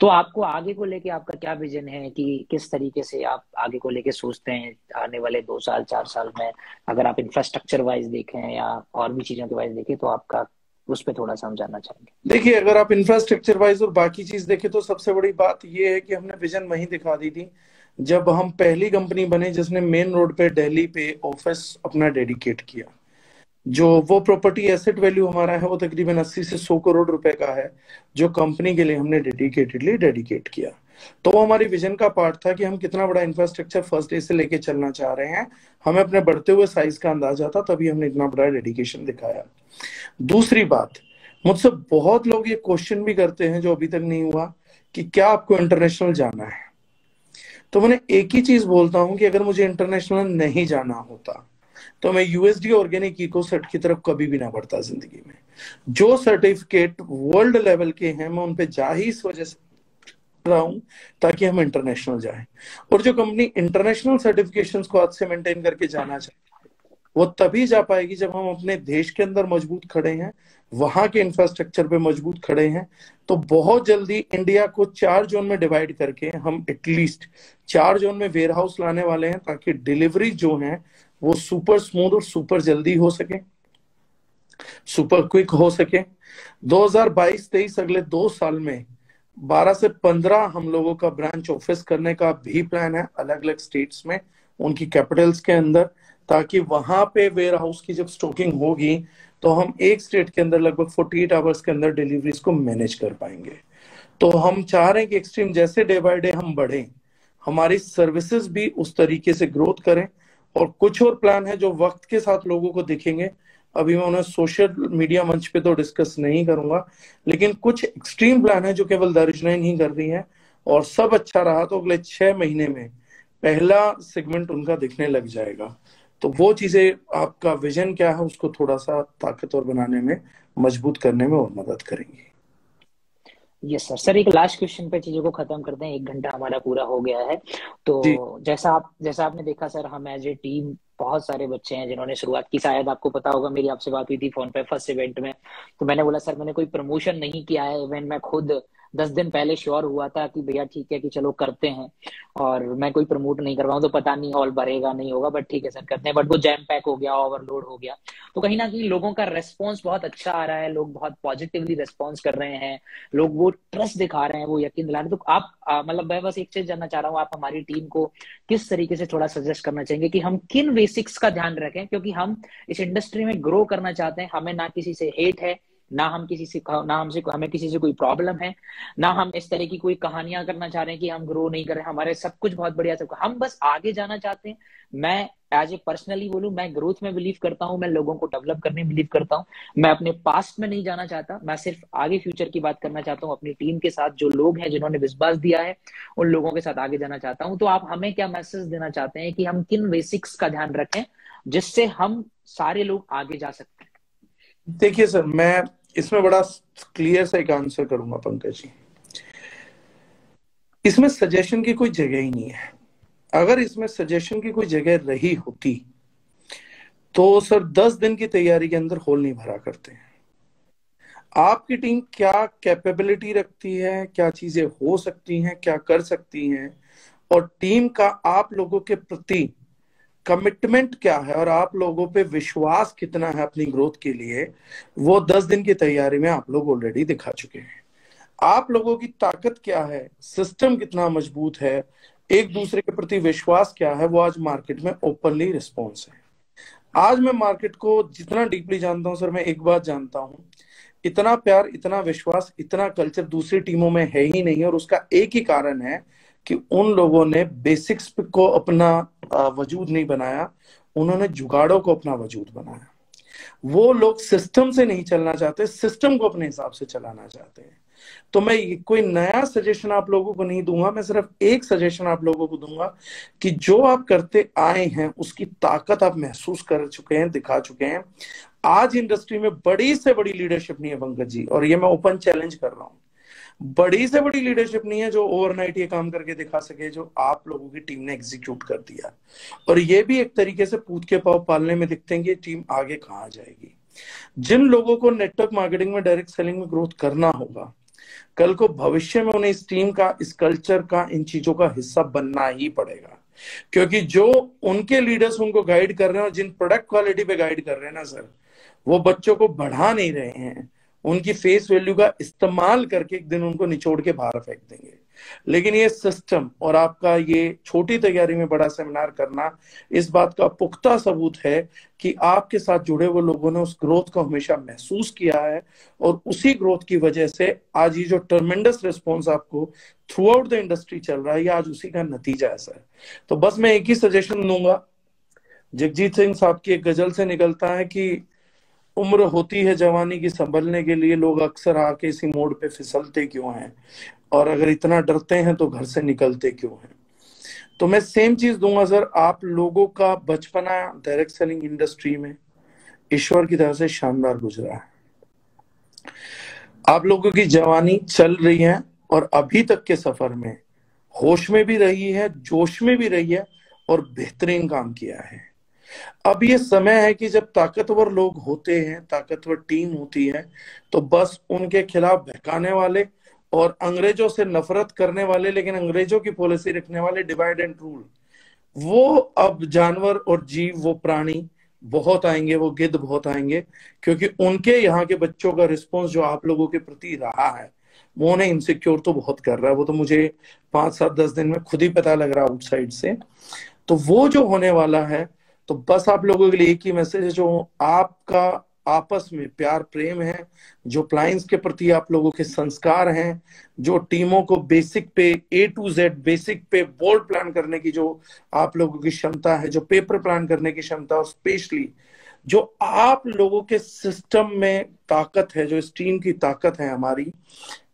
तो आपको आगे को लेके आपका क्या विजन है कि किस तरीके से आप आगे को लेके सोचते हैं आने वाले 2 साल 4 साल में? अगर आप इंफ्रास्ट्रक्चर वाइज देखें या और भी चीजों के वाइज देखें, तो आपका उस पर थोड़ा सा हम जानना चाहेंगे। देखिए, अगर आप इंफ्रास्ट्रक्चर वाइज और बाकी चीज देखें तो सबसे बड़ी बात ये है कि हमने विजन वहीं दिखा दी थी जब हम पहली कंपनी बने जिसने मेन रोड पे दिल्ली पे ऑफिस अपना डेडिकेट किया। जो वो प्रॉपर्टी एसेट वैल्यू हमारा है वो तकरीबन 80 से 100 करोड़ रुपए का है, जो कंपनी के लिए हमने डेडिकेटेडली डेडिकेट किया। तो वो हमारी विजन का पार्ट था कि हम कितना बड़ा इंफ्रास्ट्रक्चर फर्स्ट डे से लेके चलना चाह रहे हैं। हमें अपने बढ़ते हुए साइज का अंदाजा था, तभी हमने इतना बड़ा डेडिकेशन दिखाया। दूसरी बात, मुझसे बहुत लोग ये क्वेश्चन भी करते हैं जो अभी तक नहीं हुआ कि क्या आपको इंटरनेशनल जाना है। तो मैंने एक ही चीज बोलता हूं कि अगर मुझे इंटरनेशनल नहीं जाना होता तो मैं यूएसडी ऑर्गेनिक इको सर्ट की तरफ कभी भी ना बढ़ता जिंदगी में। जो सर्टिफिकेट वर्ल्ड लेवल के हैं मैं उन पे जा ही इस वजह से रहा हूं ताकि हम इंटरनेशनल जाएं। और जो कंपनी इंटरनेशनल सर्टिफिकेशंस को आज से मेंटेन करके जाना चाहिए वो तभी जा पाएगी जब हम अपने देश के अंदर मजबूत खड़े हैं, वहां के इंफ्रास्ट्रक्चर पे मजबूत खड़े हैं। तो बहुत जल्दी इंडिया को 4 जोन में डिवाइड करके हम एटलीस्ट 4 जोन में वेयर हाउस लाने वाले हैं ताकि डिलीवरी जो है वो सुपर स्मूथ और सुपर जल्दी हो सके, सुपर क्विक हो सके। 2022-23 अगले 2 साल में 12 से 15 हम लोगों का ब्रांच ऑफिस करने का भी प्लान है अलग अलग स्टेट्स में, उनकी कैपिटल्स के अंदर, ताकि वहां पे वेयर हाउस की जब स्टॉकिंग होगी तो हम एक स्टेट के अंदर लगभग 48 आवर्स के अंदर डिलीवरीज को मैनेज कर पाएंगे। तो हम चाह रहे हैं कि एक्सट्रीम जैसे डे बाय डे हम बढ़े, हमारी सर्विसेज भी उस तरीके से ग्रोथ करें। और कुछ और प्लान है जो वक्त के साथ लोगों को दिखेंगे, अभी मैं उन्हें सोशल मीडिया मंच पे तो डिस्कस नहीं करूंगा, लेकिन कुछ एक्सट्रीम प्लान है जो केवल दर्जनाइन ही कर रही है। और सब अच्छा रहा तो अगले 6 महीने में पहला सेगमेंट उनका दिखने लग जाएगा। तो वो चीजें, आपका विजन क्या है उसको थोड़ा सा ताकतवर बनाने में, मजबूत करने में और मदद करेंगी। Yes sir. सर एक लास्ट क्वेश्चन पे चीजों को खत्म करते हैं, 1 घंटा हमारा पूरा हो गया है। तो जैसा आपने देखा सर, हम एज ए टीम बहुत सारे बच्चे हैं जिन्होंने शुरुआत की। शायद आपको पता होगा, मेरी आपसे बात हुई थी फोन पे फर्स्ट इवेंट में, तो मैंने बोला सर मैंने कोई प्रमोशन नहीं किया है इवेंट, मैं खुद 10 दिन पहले श्योर हुआ था कि भैया ठीक है कि चलो करते हैं, और मैं कोई प्रमोट नहीं कर रहा हूँ। तो पता नहीं हॉल भरेगा नहीं होगा, बट ठीक है सर करते हैं। बट वो जैम पैक हो गया, ओवरलोड हो गया। तो कहीं ना कहीं लोगों का रेस्पॉन्स बहुत अच्छा आ रहा है, लोग बहुत पॉजिटिवली रेस्पॉन्स कर रहे हैं, लोग वो ट्रस्ट दिखा रहे हैं, वो यकीन दिला रहे हैं। तो आप मतलब मैं बस एक चीज जानना चाह रहा हूँ, आप हमारी टीम को किस तरीके से थोड़ा सजेस्ट करना चाहेंगे कि हम किन बेसिक्स का ध्यान रखें, क्योंकि हम इस इंडस्ट्री में ग्रो करना चाहते हैं। हमें ना किसी से हेट है, ना हम किसी से ना हमें किसी से कोई प्रॉब्लम है, ना हम इस तरह की कोई कहानियां करना चाह रहे हैं कि हम ग्रो नहीं कर रहे हैं, हमारे सब कुछ बहुत बढ़िया, सब हम बस आगे जाना चाहते हैं। मैं एज ए पर्सनली बोलूं, मैं ग्रोथ में बिलीव करता हूं, मैं लोगों को डेवलप करने में बिलीव करता हूं। मैं अपने पास्ट में नहीं जाना चाहता, मैं सिर्फ आगे फ्यूचर की बात करना चाहता हूं। अपनी टीम के साथ जो लोग हैं जिन्होंने विश्वास दिया है, उन लोगों के साथ आगे जाना चाहता हूं। तो आप हमें क्या मैसेज देना चाहते हैं कि हम किन बेसिक्स का ध्यान रखें जिससे हम सारे लोग आगे जा सकते हैं? देखिए सर, मैं इसमें बड़ा क्लियर सा एक आंसर करूंगा पंकज जी। इसमें सजेशन की कोई जगह ही नहीं है। अगर इसमें सजेशन की कोई जगह रही होती तो सर 10 दिन की तैयारी के अंदर हॉल नहीं भरा करते हैं। आपकी टीम क्या कैपेबिलिटी रखती है, क्या चीजें हो सकती हैं, क्या कर सकती हैं, और टीम का आप लोगों के प्रति कमिटमेंट क्या है और आप लोगों पे विश्वास कितना है अपनी ग्रोथ के लिए, वो 10 दिन की तैयारी में आप लोग ऑलरेडी दिखा चुके हैं। आप लोगों की ताकत क्या है, सिस्टम कितना मजबूत है, एक दूसरे के प्रति विश्वास क्या है, वो आज मार्केट में ओपनली रिस्पॉन्स है। आज मैं मार्केट को जितना डीपली जानता हूं सर, मैं एक बात जानता हूं, इतना प्यार, इतना विश्वास, इतना कल्चर दूसरी टीमों में है ही नहीं। और उसका एक ही कारण है कि उन लोगों ने बेसिक्स को अपना वजूद नहीं बनाया, उन्होंने जुगाड़ों को अपना वजूद बनाया। वो लोग सिस्टम से नहीं चलना चाहते, सिस्टम को अपने हिसाब से चलाना चाहते हैं। तो मैं कोई नया सजेशन आप लोगों को नहीं दूंगा, मैं सिर्फ एक सजेशन आप लोगों को दूंगा कि जो आप करते आए हैं उसकी ताकत आप महसूस कर चुके हैं, दिखा चुके हैं। आज इंडस्ट्री में बड़ी से बड़ी लीडरशिप नहीं है पंकज जी, और ये मैं ओपन चैलेंज कर रहा हूं। बड़ी से बड़ी लीडरशिप नहीं है जो ओवरनाइट ये काम करके दिखा सके जो आप लोगों की टीम ने एग्जीक्यूट कर दिया। और ये भी एक तरीके से पूत के पाँव पालने में दिखते हैं कि टीम आगे कहाँ जाएगी। जिन लोगों को नेटवर्क मार्केटिंग में, डायरेक्ट सेलिंग में ग्रोथ करना होगा, कल को भविष्य में उन्हें इस टीम का, इस कल्चर का, इन चीजों का हिस्सा बनना ही पड़ेगा। क्योंकि जो उनके लीडर्स उनको गाइड कर रहे हैं और जिन प्रोडक्ट क्वालिटी पे गाइड कर रहे हैं ना सर, वो बच्चों को बढ़ा नहीं रहे हैं, उनकी फेस वैल्यू का इस्तेमाल करके एक दिन उनको निचोड़ के बाहर फेंक देंगे। लेकिन ये सिस्टम और आपका ये छोटी तैयारी में बड़ा सेमिनार करना इस बात का पुख्ता सबूत है कि आपके साथ जुड़े हुए लोगों ने उस ग्रोथ को हमेशा महसूस किया है, और उसी ग्रोथ की वजह से आज ये जो ट्रमेंडस रिस्पॉन्स आपको थ्रू आउट द इंडस्ट्री चल रहा है, ये आज उसी का नतीजा है सर। तो बस मैं एक ही सजेशन दूंगा, जगजीत सिंह साहब की एक गजल से निकलता है कि उम्र होती है जवानी की संभलने के लिए, लोग अक्सर आके इसी मोड़ पे फिसलते क्यों हैं, और अगर इतना डरते हैं तो घर से निकलते क्यों हैं। तो मैं सेम चीज दूंगा सर, आप लोगों का बचपना डायरेक्ट सेलिंग इंडस्ट्री में ईश्वर की तरफ से शानदार गुजरा है। आप लोगों की जवानी चल रही है और अभी तक के सफर में होश में भी रही है, जोश में भी रही है, और बेहतरीन काम किया है। अब ये समय है कि जब ताकतवर लोग होते हैं, ताकतवर टीम होती है, तो बस उनके खिलाफ बहकाने वाले और अंग्रेजों से नफरत करने वाले लेकिन अंग्रेजों की पॉलिसी रखने वाले डिवाइड एंड रूल, वो अब जानवर और जीव, वो प्राणी बहुत आएंगे, वो गिद्ध बहुत आएंगे, क्योंकि उनके यहाँ के बच्चों का रिस्पॉन्स जो आप लोगों के प्रति रहा है, वो उन्हें इनसिक्योर तो बहुत कर रहा है। वो तो मुझे 5-7-10 दिन में खुद ही पता लग रहा है आउटसाइड से। तो वो जो होने वाला है, तो बस आप लोगों के लिए एक ही मैसेज है, जो आपका आपस में प्यार प्रेम है, जो क्लाइंट्स के प्रति आप लोगों के संस्कार हैं, जो टीमों को बेसिक पे A to Z बेसिक पे बोर्ड प्लान करने की जो आप लोगों की क्षमता है, जो पेपर प्लान करने की क्षमता, और स्पेशली जो आप लोगों के सिस्टम में ताकत है, जो इस टीम की ताकत है हमारी,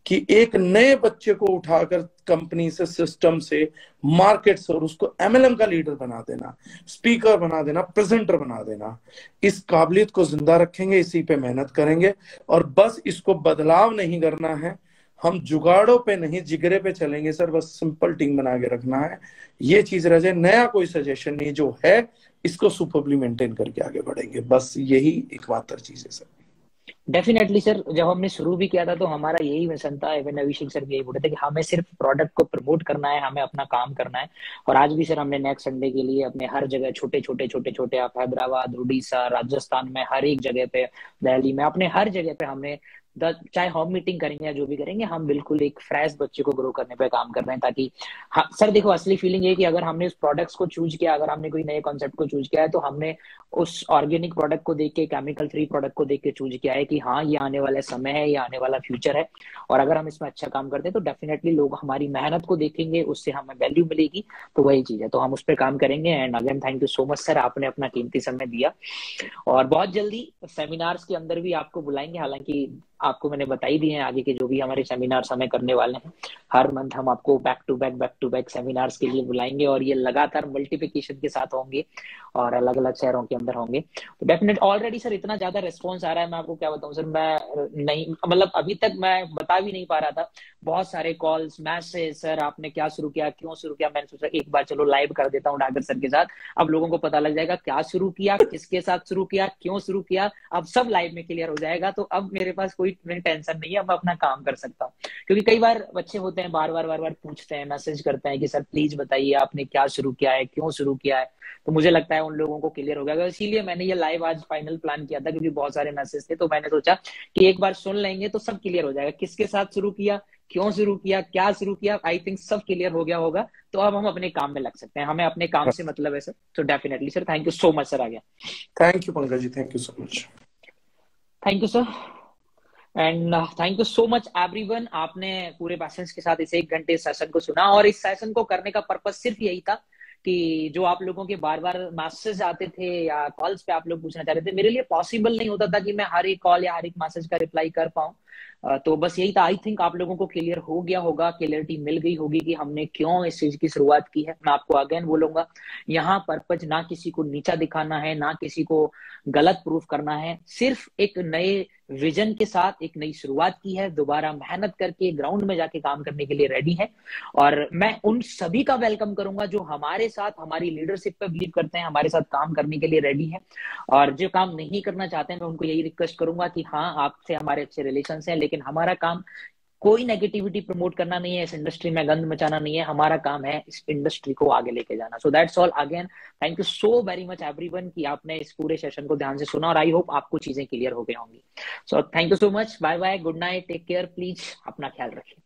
कि एक नए बच्चे को उठाकर कंपनी से, सिस्टम से, मार्केट से, और उसको MLM का लीडर बना देना, स्पीकर बना देना, प्रेजेंटर बना देना, इस काबिलियत को जिंदा रखेंगे, इसी पे मेहनत करेंगे। और बस इसको बदलाव नहीं करना है, हम जुगाड़ों पे नहीं जिगरे पे चलेंगे सर, बस सिंपल टीम बना के रखना है। ये चीज रह जाए, नया कोई सजेशन नहीं, जो है इसको सुपरबली मेंटेन करके आगे बढ़ेंगे, बस यही एकमात्र चीज है सर। डेफिनेटली सर, जब हमने शुरू भी किया था तो हमारा यही मिशन था, इवन अभिषेक सर भी यही बोलते थे कि हमें सिर्फ प्रोडक्ट को प्रमोट करना है, हमें अपना काम करना है। और आज भी सर हमने नेक्स्ट संडे के लिए अपने हर जगह छोटे आप हैदराबाद, उड़ीसा, राजस्थान में, हर एक जगह पे, दिल्ली में, अपने हर जगह पे हमने चाहे होम मीटिंग करेंगे या जो भी करेंगे, हम बिल्कुल एक फ्रेश बच्चे को ग्रो करने पे काम कर रहे हैं। ताकि सर देखो, असली फीलिंग है कि अगर हमने उस प्रोडक्ट्स को चूज किया, अगर हमने कोई नए कॉन्सेप्ट को चूज किया है, तो हमने उस ऑर्गेनिक प्रोडक्ट को देख के, केमिकल फ्री प्रोडक्ट को देख के चूज किया है कि हाँ, ये आने वाला समय है, ये आने वाला फ्यूचर है। और अगर हम इसमें अच्छा काम करते हैं तो डेफिनेटली लोग हमारी मेहनत को देखेंगे, उससे हमें वैल्यू मिलेगी। तो वही चीज है, तो हम उस पर काम करेंगे। And again thank you so much sir, आपने अपना कीमती समय दिया। और बहुत जल्दी सेमिनार्स के अंदर भी आपको बुलाएंगे। हालांकि आपको मैंने बताई दी है आगे के जो भी हमारे सेमिनार्स हमें करने वाले हैं। हर मंथ हम आपको बैक टू बैक सेमिनार्स के लिए बुलाएंगे, और ये लगातार मल्टीप्लिकेशन के साथ होंगे और अलग अलग शहरों के अंदर होंगे। तो डेफिनेट ऑलरेडी सर इतना ज्यादा रिस्पॉन्स आ रहा है, मैं आपको क्या बताऊं सर, मैं नहीं, मतलब अभी तक मैं बता भी नहीं पा रहा था। बहुत सारे कॉल्स, मैसेज, सर आपने क्या शुरू किया, क्यों शुरू किया। मैंने सोचा एक बार चलो लाइव कर देता हूँ डागर सर के साथ, अब लोगों को पता लग जाएगा क्या शुरू किया, किसके साथ शुरू किया, क्यों शुरू किया, अब सब लाइव में क्लियर हो जाएगा। तो अब मेरे पास कोई टेंशन नहीं है, मैं अपना काम कर सकता हूँ। क्योंकि कई बार बच्चे होते हैं, बार बार पूछते हैं, मैसेज करते हैं कि सर प्लीज बताइए आपने क्या शुरू किया है, क्यों शुरू किया है। तो मुझे लगता है उन लोगों को क्लियर हो गया, इसीलिए मैंने ये लाइव आज फाइनल प्लान किया था, क्योंकि बहुत सारे मैसेज थे। तो मैंने सोचा कि एक बार सुन लेंगे तो सब क्लियर हो जाएगा, किसके साथ शुरू किया, क्यों शुरू किया, क्या शुरू किया। आई थिंक सब क्लियर हो गया होगा, तो अब हम अपने काम में लग सकते हैं। हमें अपने काम से मतलब है सर। तो definitely sir, thank you so much sir. आ गया, thank you Pankaj ji, thank you so much. Thank you sir, and thank you so much everyone. आपने पूरे पैशंस के साथ इस 1 घंटे सेशन को सुना, और इस सेशन को करने का पर्पस सिर्फ यही था कि जो आप लोगों के बार बार मैसेज आते थे या कॉल्स पे आप लोग पूछना चाह रहे थे, मेरे लिए पॉसिबल नहीं होता था कि मैं हर एक कॉल या हर एक मैसेज का रिप्लाई कर पाऊं। तो बस यही था। आई थिंक आप लोगों को क्लियर हो गया होगा, क्लियरिटी मिल गई होगी कि हमने क्यों इस चीज की शुरुआत की है। मैं आपको अगेन बोलूंगा, यहाँ पर्पज ना किसी को नीचा दिखाना है, ना किसी को गलत प्रूफ करना है, सिर्फ एक नए विजन के साथ एक नई शुरुआत की है, दोबारा मेहनत करके ग्राउंड में जाके काम करने के लिए रेडी है। और मैं उन सभी का वेलकम करूंगा जो हमारे साथ हमारी लीडरशिप पे बिलीव करते हैं, हमारे साथ काम करने के लिए रेडी है। और जो काम नहीं करना चाहते हैं, मैं उनको यही रिक्वेस्ट करूंगा कि हाँ, आपसे हमारे अच्छे रिलेशन हैं, लेकिन हमारा काम कोई नेगेटिविटी प्रमोट करना नहीं है, इस इंडस्ट्री में गंद मचाना नहीं है, हमारा काम है इस इंडस्ट्री को आगे लेके जाना। So that's all. Again thank you so very much everyone कि आपने इस पूरे सेशन को ध्यान से सुना, और आई होप आपको चीजें क्लियर हो गई होंगी। So thank you so much, bye bye, good night, take care, please अपना ख्याल रखिए।